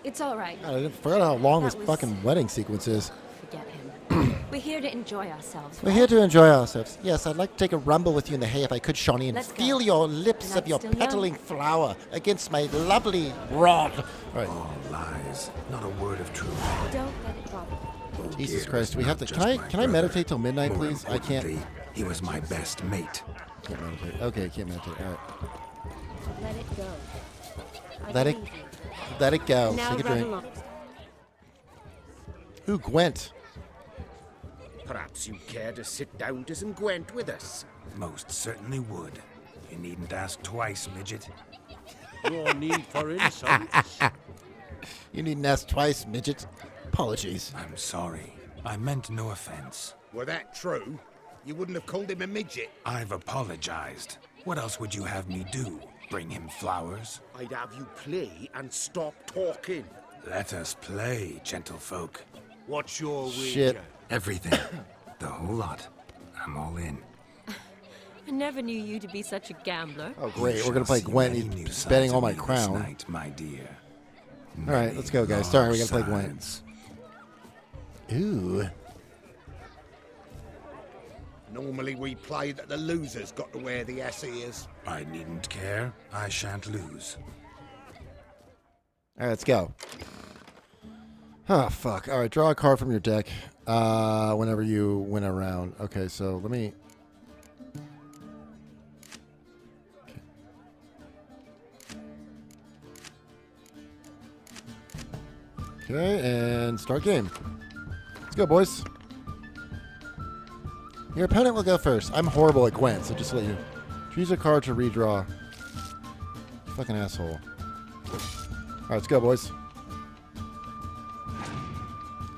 It's all right. I forgot how long That this was- fucking wedding sequence is. Forget him. We're here to enjoy ourselves. We're here to enjoy ourselves. Yes, I'd like to take a rumble with you in the hay if I could, Shawnee, and Let's go. feel your lips And of I'm your still young. petaling flower against my lovely rod. All right. All lies, not a word of truth. Don't let it bother you. Jesus Olgierd Christ, was we have to. not Can just I my can I brother. meditate till midnight, More please? I can't. importantly, he was my best mate. Can't meditate. Okay, can't meditate. All right. Let it go. I Let it- believe you. Let it go. Now Take a run drink. along. Ooh, Gwent. Perhaps you'd care to sit down to some Gwent with us. Most certainly would. You needn't ask twice, midget. No need for insults. You needn't ask twice, midget. Apologies. I'm sorry. I meant no offense. Were that true, you wouldn't have called him a midget. I've apologized. What else would you have me do? Bring him flowers? I'd have you play and stop talking. Let us play, gentlefolk. What's your Shit. wager? Everything. The whole lot. I'm all in. I never knew you to be such a gambler. Oh, great. You We're gonna shall play see Gwent. many new He's sides spending all of my me this crown. night, my dear. All right, let's go, guys. Sorry, we gotta play Gwent. Sides. Ooh. Normally we play that the loser's got to wear the ass ears. I needn't care. I shan't lose. All right, let's go. Oh, fuck. All right, draw a card from your deck whenever you win a round. Okay, so let me... Okay, and start game. Let's go, boys. Your opponent will go first. I'm horrible at Gwent, so just let you... Choose a card to redraw. Fucking asshole. All right, let's go, boys.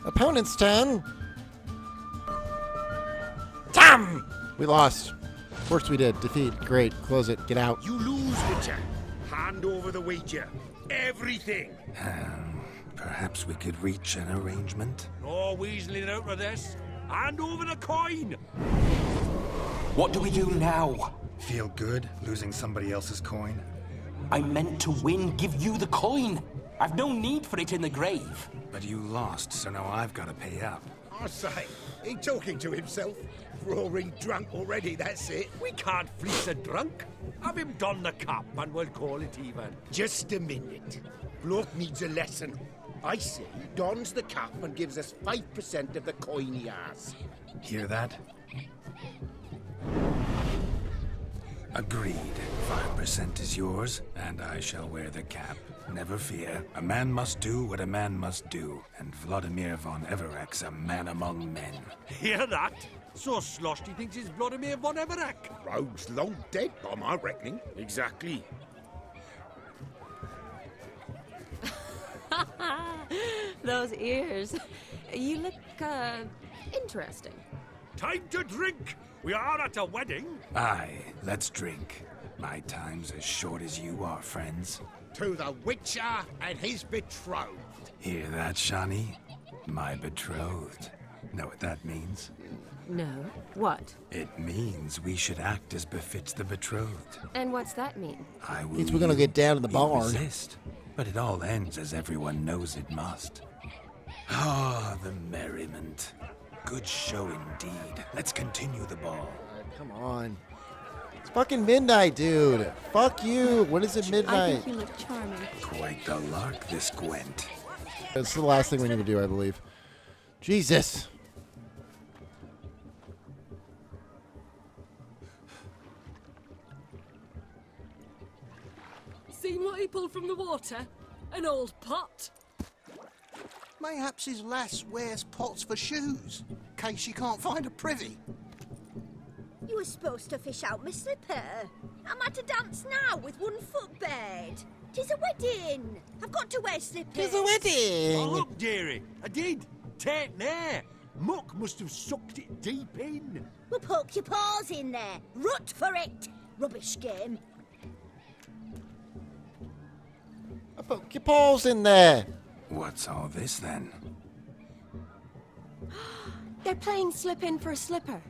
Opponent's turn. Damn! We lost. Of course we did. Defeat. Great. Close it. Get out. You lose, Witcher. Hand over the wager. Everything. Perhaps we could reach an arrangement? No weaseling out of this. Hand over the coin. What do we do now? Feel good losing somebody else's coin? I meant to win, give you the coin. I've no need for it in the grave. But you lost, so now I've got to pay up. I say, he talking to himself. Roaring drunk already, that's it. We can't fleece a drunk. Have him don the cap and we'll call it even. Just a minute. Bloke needs a lesson. I say he dons the cap and gives us 5% of the coin he has. Hear that? Agreed. 5% is yours, and I shall wear the cap. Never fear. A man must do what a man must do, and Vladimir von Everec's a man among men. Hear that? So sloshed he thinks he's Vladimir von Everec. Rogue's long dead, by my reckoning. Exactly. Those ears. You look, interesting. Time to drink! We are at a wedding. Aye, let's drink. My time's as short as you are, friends. To the Witcher and his betrothed. Hear that, Shani? My betrothed. Know what that means? No. What? It means we should act as befits the betrothed. And what's that mean? I will. Means we're gonna get down to the barn. Resist, but it all ends as everyone knows it must. Ah, the merriment. Good show indeed. Let's continue the ball. Come on. It's fucking midnight, dude. Fuck you. When is it I midnight? think you look charming. Quite the lark, this Gwent. That's the last thing we need to do, I believe. Jesus. Seen what he pulled from the water? An old pot. Mayhaps his lass wears pots for shoes, in case she can't find a privy. You were supposed to fish out my slipper. I'm at a dance now with one foot bed. 'Tis a wedding. I've got to wear slippers. 'Tis a wedding. Oh, look, dearie. I did. Take there. Muck must have sucked it deep in. Well, poke your paws in there. Rut for it. Rubbish game. Poke your paws in there. What's all this then? They're playing slip in for a slipper.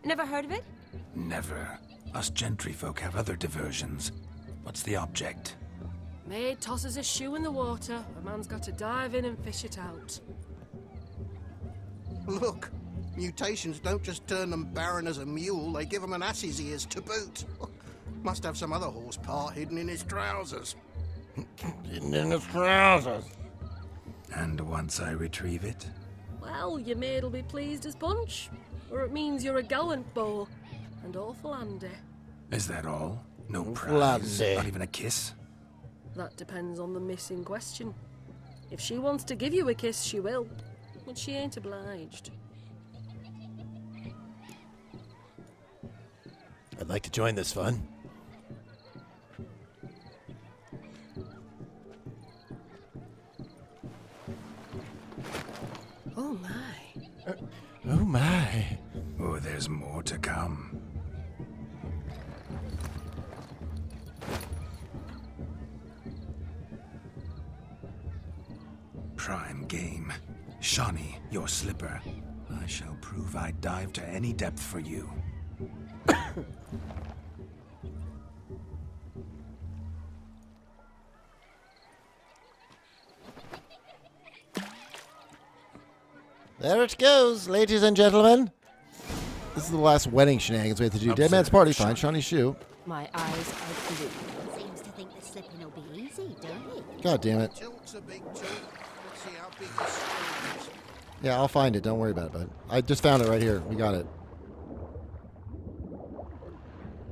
Never heard of it? Never. Us gentry folk have other diversions. What's the object? Maid tosses a shoe in the water. A man's got to dive in and fish it out. Look, mutations don't just turn them barren as a mule, they give them an ass's ears to boot. Must have some other horse part hidden in his trousers. Hidden in his trousers. And once I retrieve it? Well, your maid'll be pleased as punch. Or it means you're a gallant beau. And awful handy. Is that all? No Awful prize? handy. Not even a kiss? That depends on the miss in question. If she wants to give you a kiss, she will. But she ain't obliged. I'd like to join this fun. Oh my. Oh my. Oh, there's more to come. Prime game. Shawnee, your slipper. I shall prove I'd dive to any depth for you. There it goes, ladies and gentlemen. This is the last wedding shenanigans we have to do. Dead Man's Party, find Shawnee's shoe. My eyes are blue. Seems to think the slipping will be easy, don't it? God damn it. Tilt's a big tilt. Let's see how big the string is. Yeah, I'll find it. Don't worry about it, bud. I just found it right here. We got it.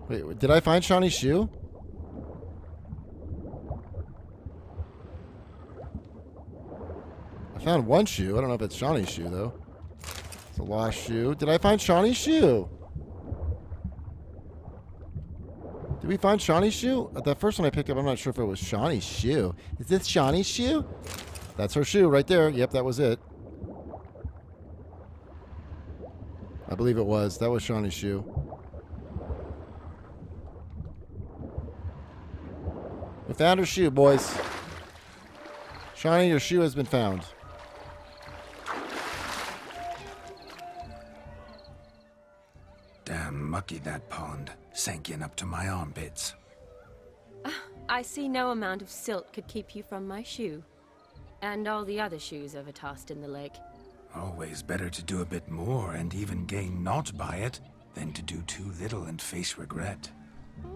Wait, did I find Shawnee's shoe? I found one shoe. I don't know if it's Shawnee's shoe, though. It's a lost shoe. Did I find Shawnee's shoe? Did we find Shawnee's shoe? The first one I picked up, I'm not sure if it was Shawnee's shoe. Is this Shawnee's shoe? That's her shoe right there. Yep, that was it. I believe it was. That was Shawnee's shoe. We found her shoe, boys. Shawnee, your shoe has been found. Damn mucky, that pond. Sank in up to my armpits. I see no amount of silt could keep you from my shoe. And all the other shoes ever tossed in the lake. Always better to do a bit more and even gain naught by it than to do too little and face regret.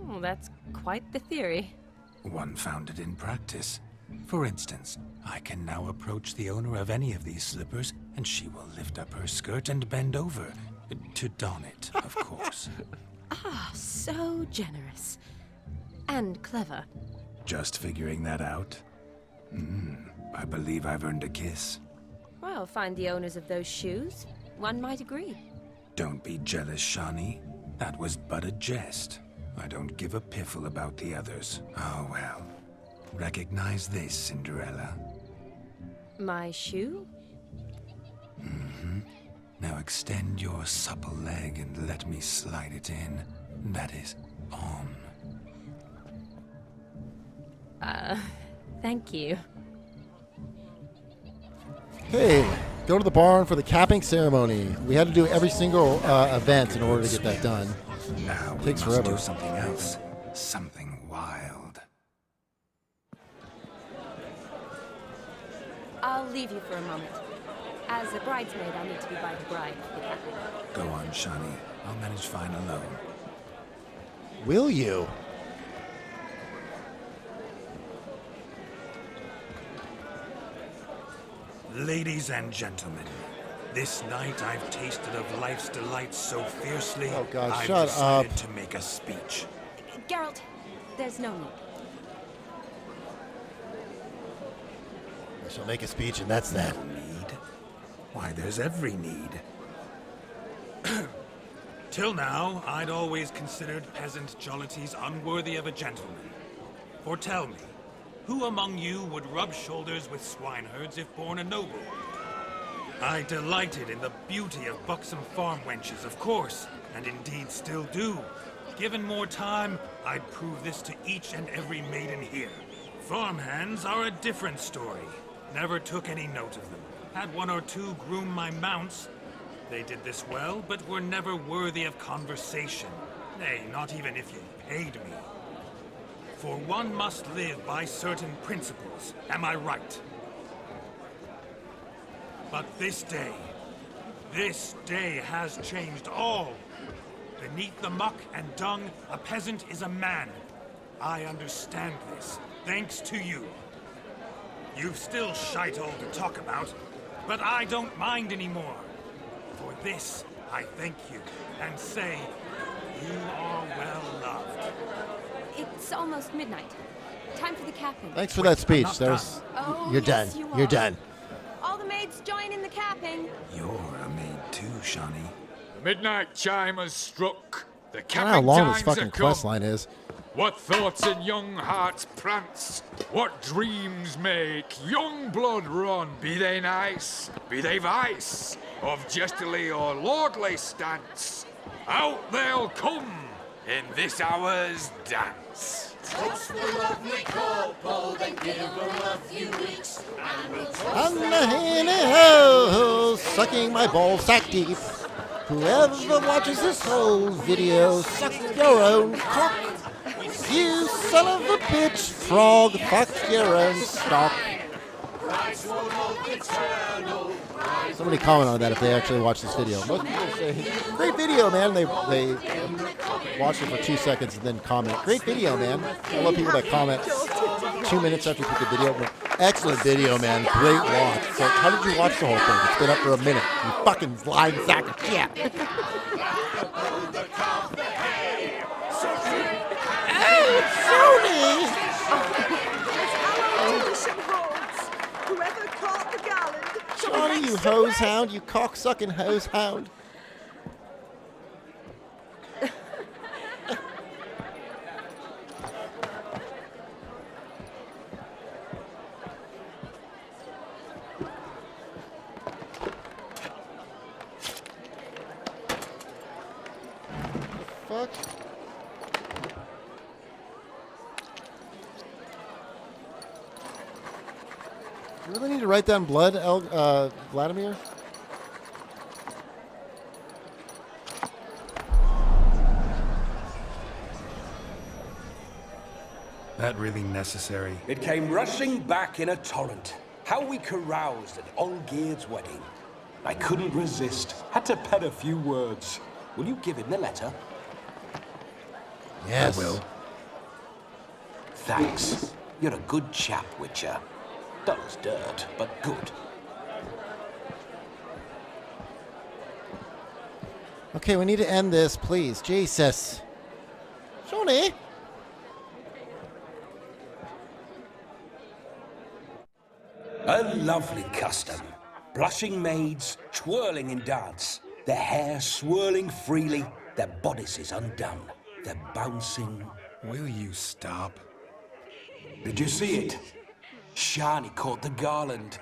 Oh, that's quite the theory. One found it in practice. For instance, I can now approach the owner of any of these slippers, and she will lift up her skirt and bend over. To don it, of course. Ah, so generous. And clever. Just figuring that out? I believe I've earned a kiss. Well, find the owners of those shoes. One might agree. Don't be jealous, Shawnee. That was but a jest. I don't give a piffle about the others. Oh well. Recognize this, Cinderella. My shoe? Now extend your supple leg and let me slide it in. That is on. Thank you. Hey, go to the barn for the capping ceremony. We had to do every single event in order to get that done. Now we Takes must forever. do something else. Something wild. I'll leave you for a moment. As a bridesmaid, I need to be by the bride for the capping. Go on, Shani. I'll manage fine alone. Will you? Ladies and gentlemen, this night I've tasted of life's delights so fiercely, Oh God, I've shut decided up. to make a speech. Geralt, there's no need. I shall make a speech, and that's that. Need? Why, there's every need. Till now, I'd always considered peasant jollities unworthy of a gentleman. For tell me, who among you would rub shoulders with swineherds if born a noble? I delighted in the beauty of buxom farm wenches, of course, and indeed still do. Given more time, I'd prove this to each and every maiden here. Farmhands are a different story. Never took any note of them. Had one or two groom my mounts. They did this well, but were never worthy of conversation. Nay, not even if you paid me. For one must live by certain principles, am I right? But this day has changed all. Beneath the muck and dung, a peasant is a man. I understand this, thanks to you. You've still shite all to talk about, but I don't mind anymore. For this, I thank you, and say, you are well loved. It's almost midnight. Time for the capping. Thanks for that speech. That was. Oh, You're yes, done. you You're are. done. All the maids join in the capping. You're a maid too, Shani. The midnight chime has struck. The I don't capping know how long this times fucking are come. quest line is. What thoughts in young hearts prance? What dreams make young blood run? Be they nice, be they vice, of jestily or lordly stance, out they'll come in this hour's dance. Toast the lovely couple, then give them a few weeks, and we'll toast I'm the henny ho, sucking my ball sack deep. Whoever watches this whole video, suck your own cock. You son of a bitch, frog, fuck your own stock. Somebody comment on that if they actually watch this video. Most people say, great video, man. They watch it for 2 seconds and then comment, great video, man. I love people that comment 2 minutes after you put the video up. Excellent video, man. Great watch. It's like, how did you watch the whole thing? It's been up for a minute. You fucking lying sack of shit. Whoever caught the garland. Johnny, you hose hound, you cocksucking hose hound. Fuck. You really need to write down blood, Vladimir? That really necessary? It came rushing back in a torrent. How we caroused at Olgierd's wedding. I couldn't resist. Had to pen a few words. Will you give him the letter? Yes. I will. Thanks. You're a good chap, Witcher. Dull as dirt, but good. Okay, we need to end this, please. Jesus. Johnny? A lovely custom. Blushing maids, twirling in dance. Their hair swirling freely, their bodices undone. They're bouncing. Will you stop? Did you see it? Shani caught the garland.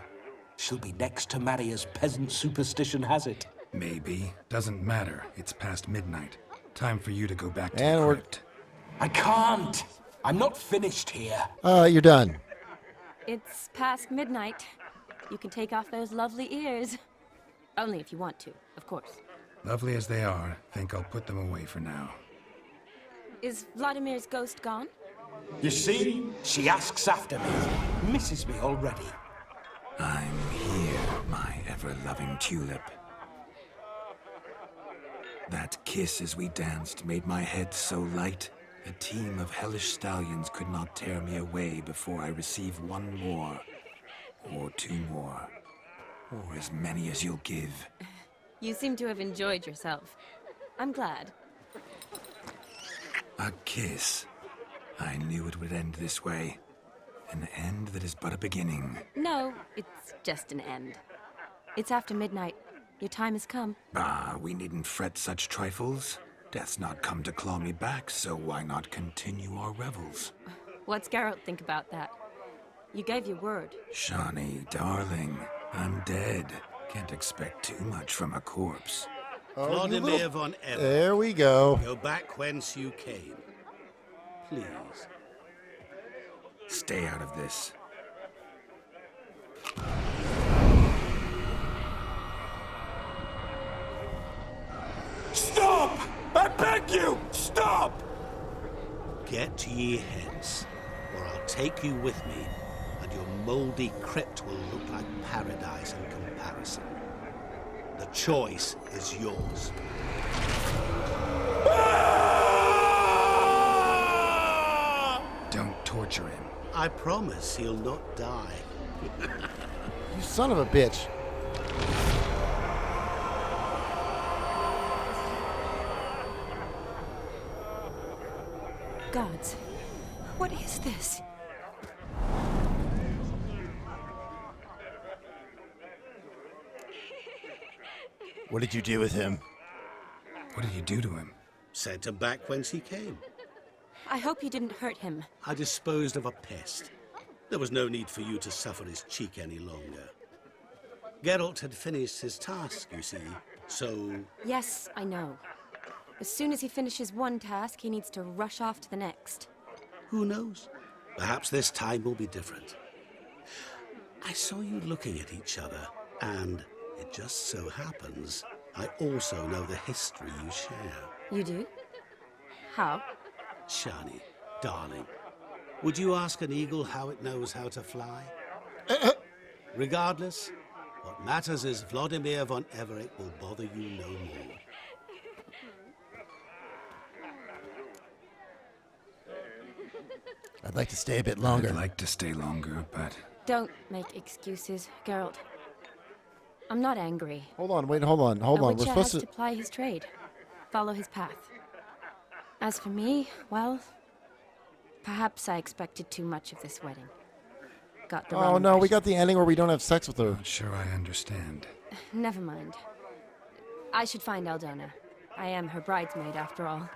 She'll be next to marry as peasant superstition has it. Maybe. Doesn't matter. It's past midnight. Time for you to go back to And the we're... crypt. I can't. I'm not finished here. You're done. It's past midnight. You can take off those lovely ears. Only if you want to, of course. Lovely as they are, think I'll put them away for now. Is Vladimir's ghost gone? You see? She asks after me. Misses me already. I'm here, my ever-loving tulip. That kiss as we danced made my head so light. A team of hellish stallions could not tear me away before I receive one more. Or two more. Or as many as you'll give. You seem to have enjoyed yourself. I'm glad. A kiss. I knew it would end this way. An end that is but a beginning. No, it's just an end. It's after midnight. Your time has come. We needn't fret such trifles. Death's not come to claw me back, so why not continue our revels? What's Geralt think about that? You gave your word. Shawnee, darling, I'm dead. Can't expect too much from a corpse. Vladimir von Everec. There we go. Go back whence you came. Please. Stay out of this. Stop! I beg you! Stop! Get ye hence, or I'll take you with me, and your mouldy crypt will look like paradise in comparison. The choice is yours. Don't torture him. I promise he'll not die. You son of a bitch. Gods, what is this? What did you do with him? What did you do to him? Sent him back whence he came. I hope you didn't hurt him. I disposed of a pest. There was no need for you to suffer his cheek any longer. Geralt had finished his task, you see, so... Yes, I know. As soon as he finishes one task, he needs to rush off to the next. Who knows? Perhaps this time will be different. I saw you looking at each other, and it just so happens I also know the history you share. You do? How? Shani, darling, would you ask an eagle how it knows how to fly? Regardless, what matters is Vladimir von Everec will bother you no more. I'd like to stay a bit longer. I'd like to stay longer, but... Don't make excuses, Geralt. I'm not angry. Hold on, wait, hold on. We're supposed has to ply his trade, follow his path. As for me, well, perhaps I expected too much of this wedding. Got the wrong Oh no, we impression. got the ending where we don't have sex with her. Not sure I understand. Never mind. I should find Aldona. I am her bridesmaid, after all.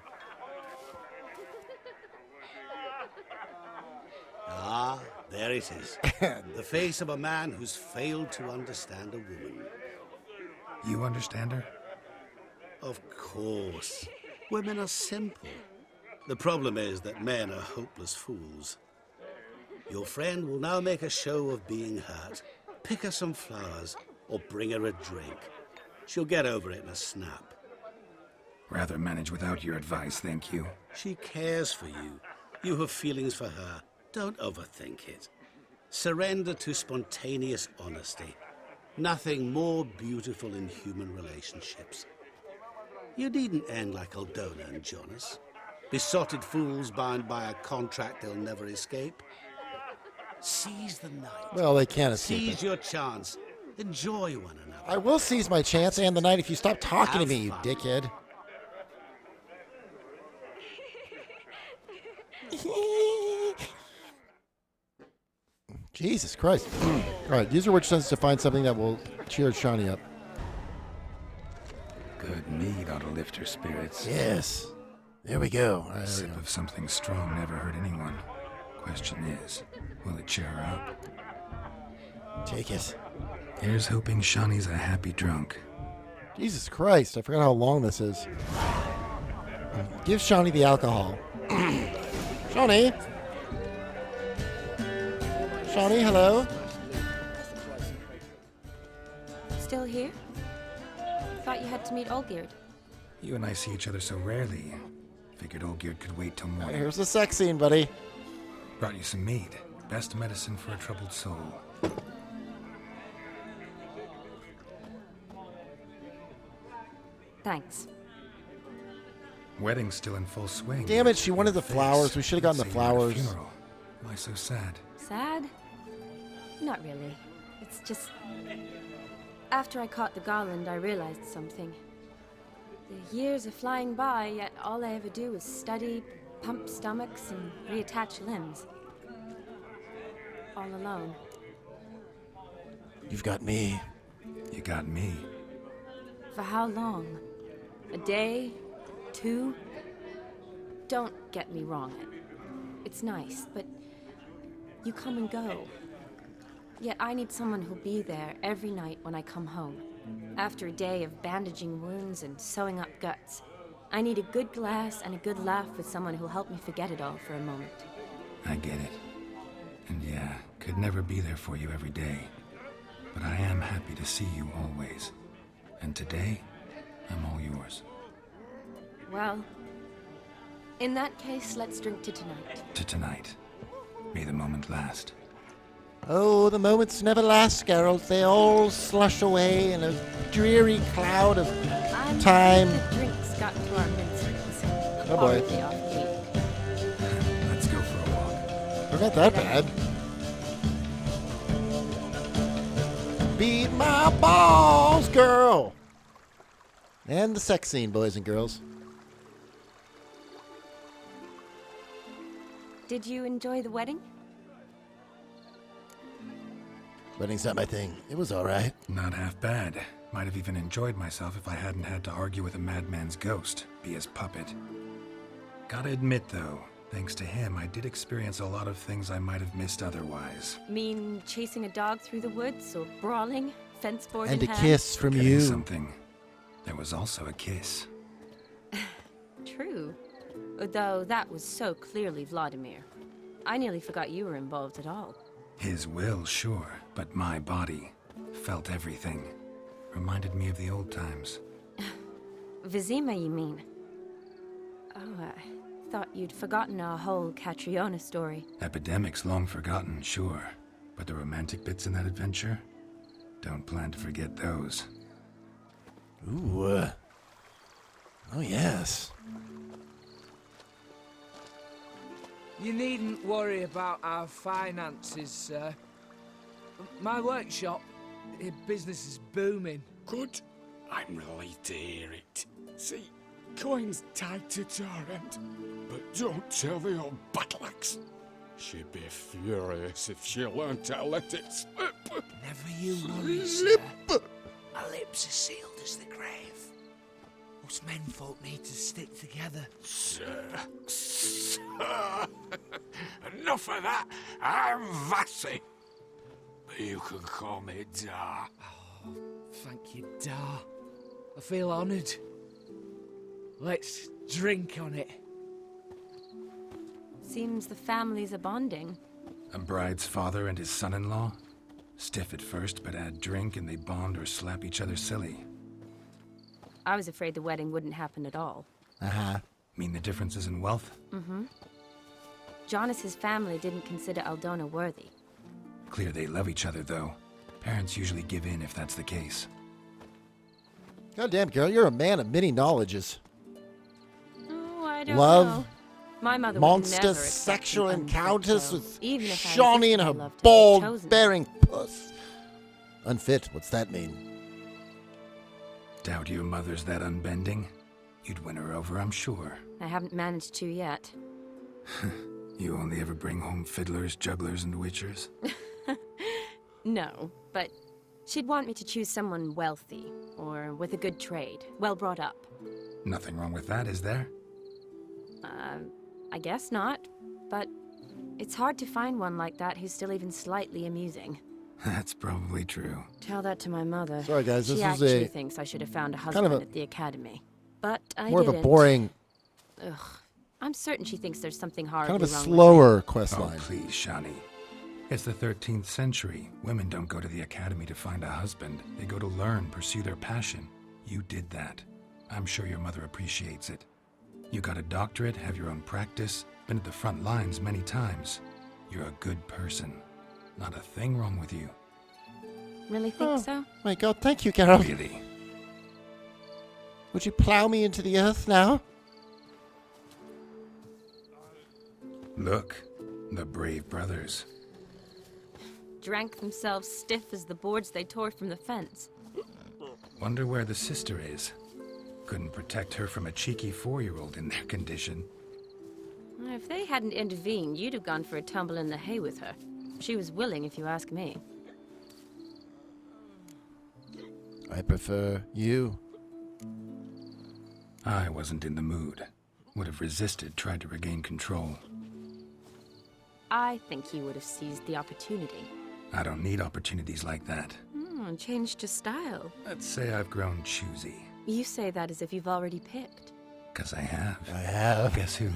Ah, there it is. The face of a man who's failed to understand a woman. You understand her? Of course. Women are simple. The problem is that men are hopeless fools. Your friend will now make a show of being hurt. Pick her some flowers, or bring her a drink. She'll get over it in a snap. Rather manage without your advice, thank you. She cares for you. You have feelings for her. Don't overthink it. Surrender to spontaneous honesty. Nothing more beautiful in human relationships. You needn't end like Aldona and Jonas. Besotted fools bound by a contract they'll never escape. Seize the night. Well, they can't escape Seize it. your chance. Enjoy one another. I will seize my chance and the night if you stop talking to Have me, you fun. dickhead. Jesus Christ. Alright, use your witch sense to find something that will cheer Shani up. Good mead ought to lift her spirits. Yes. There we go. A sip of something strong never hurt anyone. Question is, will it cheer her up? Take it. Here's hoping Shawnee's a happy drunk. Jesus Christ, I forgot how long this is. Give Shawnee the alcohol. Shawnee? Shawnee, hello? Still here? Thought you had to meet Olgierd. You and I see each other so rarely. Figured Olgierd could wait till morning. Here's the sex scene, buddy. Brought you some mead. Best medicine for a troubled soul. Thanks. Wedding's still in full swing. Damn it, she wanted the flowers. We should have gotten the flowers. Funeral. Why so sad? Sad? Not really. It's just... After I caught the garland, I realized something. The years are flying by, yet all I ever do is study, pump stomachs, and reattach limbs. All alone. You've got me. You got me. For how long? A day? 2? Don't get me wrong. It's nice, but you come and go. Yet I need someone who'll be there every night when I come home. After a day of bandaging wounds and sewing up guts, I need a good glass and a good laugh with someone who'll help me forget it all for a moment. I get it. And yeah, could never be there for you every day. But I am happy to see you always. And today, I'm all yours. Well, in that case, let's drink to tonight. To tonight. May the moment last. Oh, the moments never last, Geralt. They all slush away in a dreary cloud of time. The drinks got to our minstrels. Oh boy. Let's go for a walk. They're not that bad. Beat my balls, girl! And the sex scene, boys and girls. Did you enjoy the wedding? Wedding's not my thing. It was alright. Not half bad. Might have even enjoyed myself if I hadn't had to argue with a madman's ghost, be his puppet. Gotta admit, though, thanks to him, I did experience a lot of things I might have missed otherwise. Mean chasing a dog through the woods, or brawling, fence board And in a hand? kiss from Forgetting you. Something. There was also a kiss. True. Though that was so clearly Vladimir. I nearly forgot you were involved at all. His will, sure, but my body felt everything. Reminded me of the old times. Vizima, you mean? Oh, I thought you'd forgotten our whole Catriona story. Epidemics long forgotten, sure. But the romantic bits in that adventure? Don't plan to forget those. Ooh. Oh, yes. You needn't worry about our finances, sir. My workshop, business is booming. Good. I'm relieved to hear it. See, coin's tied to Torrent, but don't tell the old buttlax. She'd be furious if she learned to let it slip. Never you worry, sir. Our lips are sealed as the grave. Us menfolk need to stick together. Sir. Enough of that. I'm Vassy. But you can call me Dar. Oh, thank you, Dar. I feel honoured. Let's drink on it. Seems the families are bonding. A bride's father and his son-in-law? Stiff at first, but add drink and they bond or slap each other silly. I was afraid the wedding wouldn't happen at all. Uh-huh. Mean the differences in wealth? Mm-hmm. Jonas's family didn't consider Aldona worthy. Clear they love each other, though. Parents usually give in if that's the case. Goddamn, girl, you're a man of many knowledges. Oh, I don't Love, know. My mother would monster never accept sexual an unfit encounters girl, with even if I Shawnee and insisted her I loved her, bald, chosen. bearing puss. Unfit, what's that mean? Doubt your mother's that unbending? You'd win her over, I'm sure. I haven't managed to yet. You only ever bring home fiddlers, jugglers, and witchers? No, but she'd want me to choose someone wealthy, or with a good trade, well brought up. Nothing wrong with that, is there? I guess not, but it's hard to find one like that who's still even slightly amusing. That's probably true. Tell that to my mother. Sorry, guys, this she is actually a thinks I should have found a kind husband of a- at the academy. But I more didn't. of a boring, Ugh. I'm certain she thinks there's something horribly kind of a wrong slower with quest Oh, line. please, Shani. It's the 13th century. Women don't go to the academy to find a husband. They go to learn, pursue their passion. You did that. I'm sure your mother appreciates it. You got a doctorate, have your own practice, been at the front lines many times. You're a good person. Not a thing wrong with you. Really think so? My God, thank you, Geralt. Really? Would you plow me into the earth now? Look, the brave brothers. Drank themselves stiff as the boards they tore from the fence. Wonder where the sister is. Couldn't protect her from a cheeky 4-year-old in their condition. If they hadn't intervened, you'd have gone for a tumble in the hay with her. She was willing, if you ask me. I prefer you. I wasn't in the mood. Would have resisted, tried to regain control. I think you would have seized the opportunity. I don't need opportunities like that. And changed your style. Let's say I've grown choosy. You say that as if you've already picked. 'Cause I have. I have. Guess who?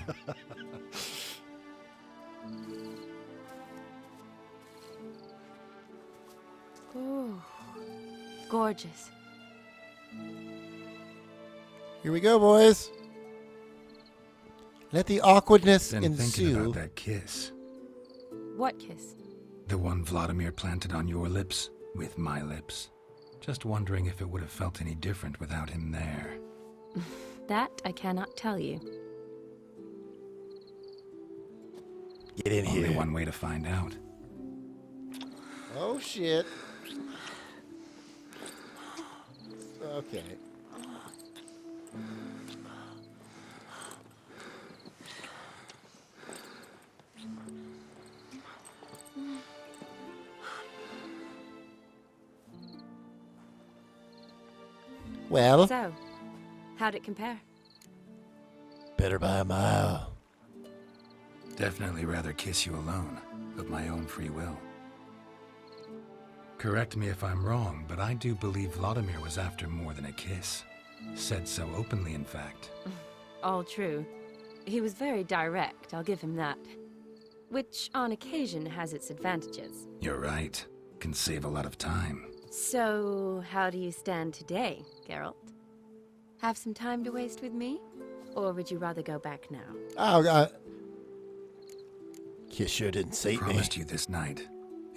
Ooh, gorgeous. Here we go, boys. Let the awkwardness Been thinking ensue. about that kiss. What kiss? The one Vladimir planted on your lips with my lips. Just wondering if it would have felt any different without him there. That I cannot tell you. Get in Only here. one way to find out. Oh, shit. Okay. Well, So, how'd it compare? better by a mile. Definitely rather kiss you alone, of my own free will. Correct me if I'm wrong, but I do believe Vladimir was after more than a kiss. Said so openly, in fact. All true. He was very direct, I'll give him that. Which, on occasion, has its advantages. You're right. Can save a lot of time. So, how do you stand today, Geralt? Have some time to waste with me? Or would you rather go back now? Oh, God. Kiss sure didn't sate me. Promised you this night.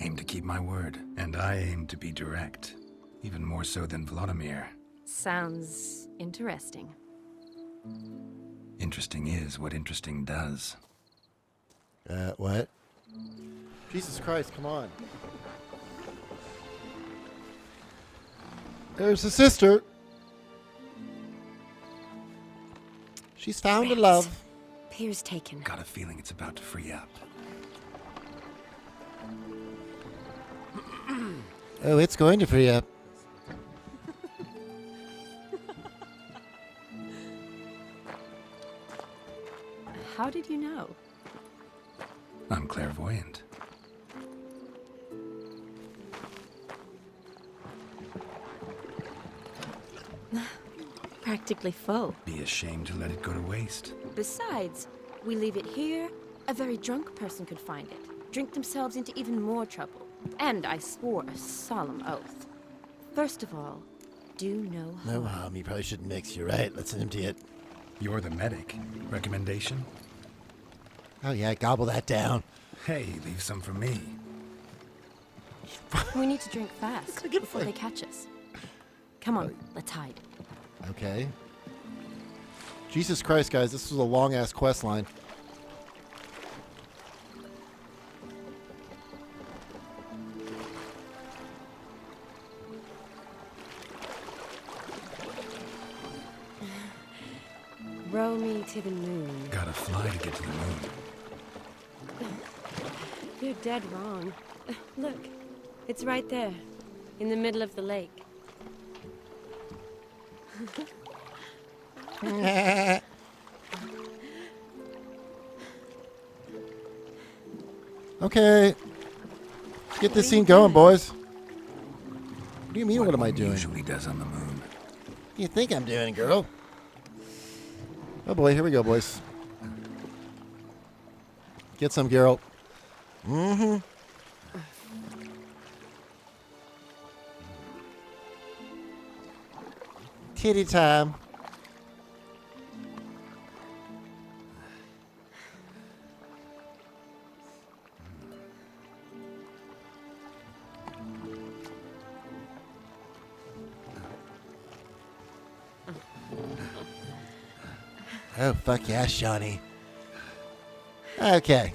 Aim to keep my word. And I aim to be direct. Even more so than Vladimir. Sounds interesting. Interesting is what interesting does. What? Jesus Christ, come on. There's the sister. She's found a love. Pier's taken. Got a feeling it's about to free up. Oh, it's going to free up. How did you know? I'm clairvoyant. Practically full. Be ashamed to let it go to waste. Besides, we leave it here, a very drunk person could find it, drink themselves into even more trouble. And I swore a solemn oath. First of all, do no harm. No harm. You probably shouldn't mix. You're right. Let's empty it. You're the medic. Recommendation? Oh, yeah. Gobble that down. Hey, leave some for me. We need to drink fast before they catch us. Come on, let's hide. Okay. Jesus Christ, guys. This was a long-ass quest line. Row me to the moon. Gotta fly to get to the moon. You're dead wrong. Look, it's right there, in the middle of the lake. Okay. Let's get this scene going, boys. What do you mean, what am I doing? Usually does on the moon. What do you think I'm doing, girl? Oh boy, here we go, boys. Get some, Geralt. Mm-hmm. Kitty time. Oh, fuck yeah, Shawnee. Okay.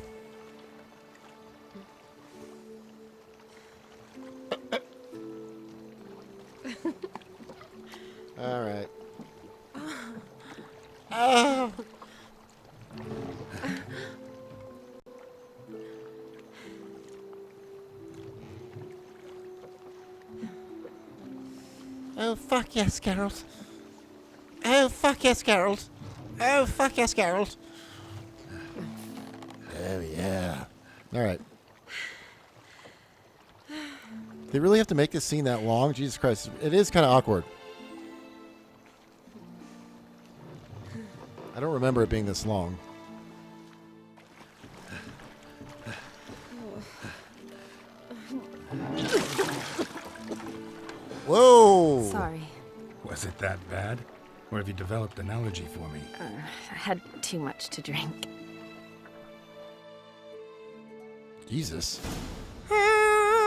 All right. Oh. Oh, fuck yes, Geralt. Oh, fuck yes, Geralt. Oh, fuck yes, Geralt. Oh, yeah. All right. They really have to make this scene that long? Jesus Christ. It is kind of awkward. I don't remember it being this long. Whoa! Sorry. Was it that bad? Or have you developed an allergy for me? I had too much to drink. Jesus.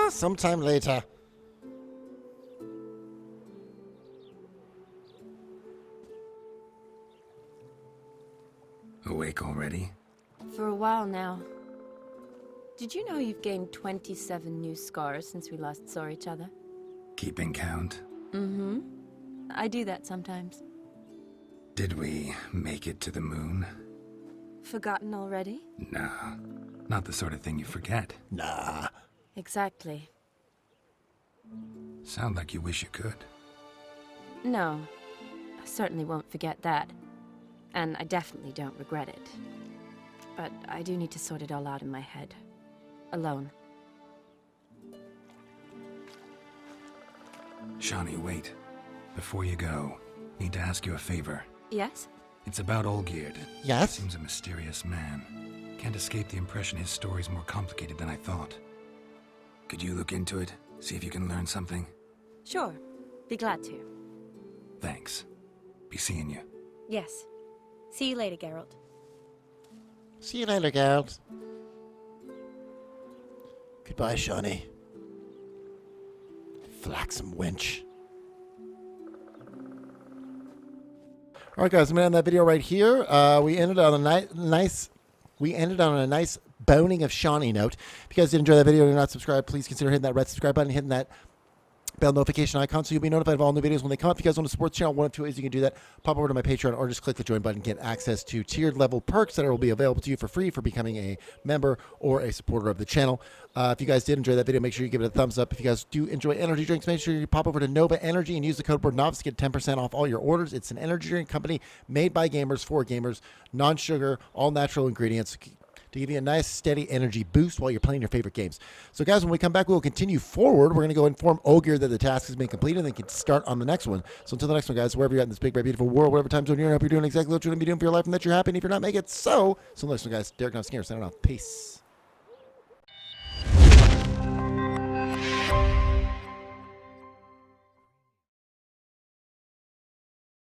Sometime later. Awake already? For a while now. Did you know you've gained 27 new scars since we last saw each other? Keeping count? Mm-hmm. I do that sometimes. Did we make it to the moon? Forgotten already? Nah. Not the sort of thing you forget. Nah. Exactly. Sound like you wish you could. No. I certainly won't forget that. And I definitely don't regret it. But I do need to sort it all out in my head. Alone. Shawnee, wait. Before you go, need to ask you a favor. Yes? It's about Olgierd. Yes? Seems a mysterious man. Can't escape the impression his story's more complicated than I thought. Could you look into it? See if you can learn something? Sure. Be glad to. Thanks. Be seeing you. Yes. See you later, Geralt. See you later, Geralt. Goodbye, Shawnee. Flaxen wench. All right, guys, I'm gonna end that video right here. We ended on a nice boning of Shawnee note. If you guys did enjoy that video and you're not subscribed, please consider hitting that red subscribe button, hitting that bell notification icon so you'll be notified of all new videos when they come up. If you guys want to support the channel, one of two ways you can do that. Pop over to my Patreon or just click the join button, get access to tiered level perks that will be available to you for free for becoming a member or a supporter of the channel. If you guys did enjoy that video, make sure you give it a thumbs up. If you guys do enjoy energy drinks, make sure you pop over to Nova Energy and use the code word NOVICE to get 10% off all your orders. It's an energy drink company made by gamers for gamers, non-sugar, all natural ingredients, to give you a nice, steady energy boost while you're playing your favorite games. So, guys, when we come back, we'll continue forward. We're going to go inform Olgierd that the task has been completed, and then can start on the next one. So, until the next one, guys, wherever you're at in this big, bright, beautiful world, whatever time zone you're in, I hope you're doing exactly what you're going to be doing for your life and that you're happy. And if you're not, make it so. So, until the next one, guys, Derek Skinner signing off. Peace.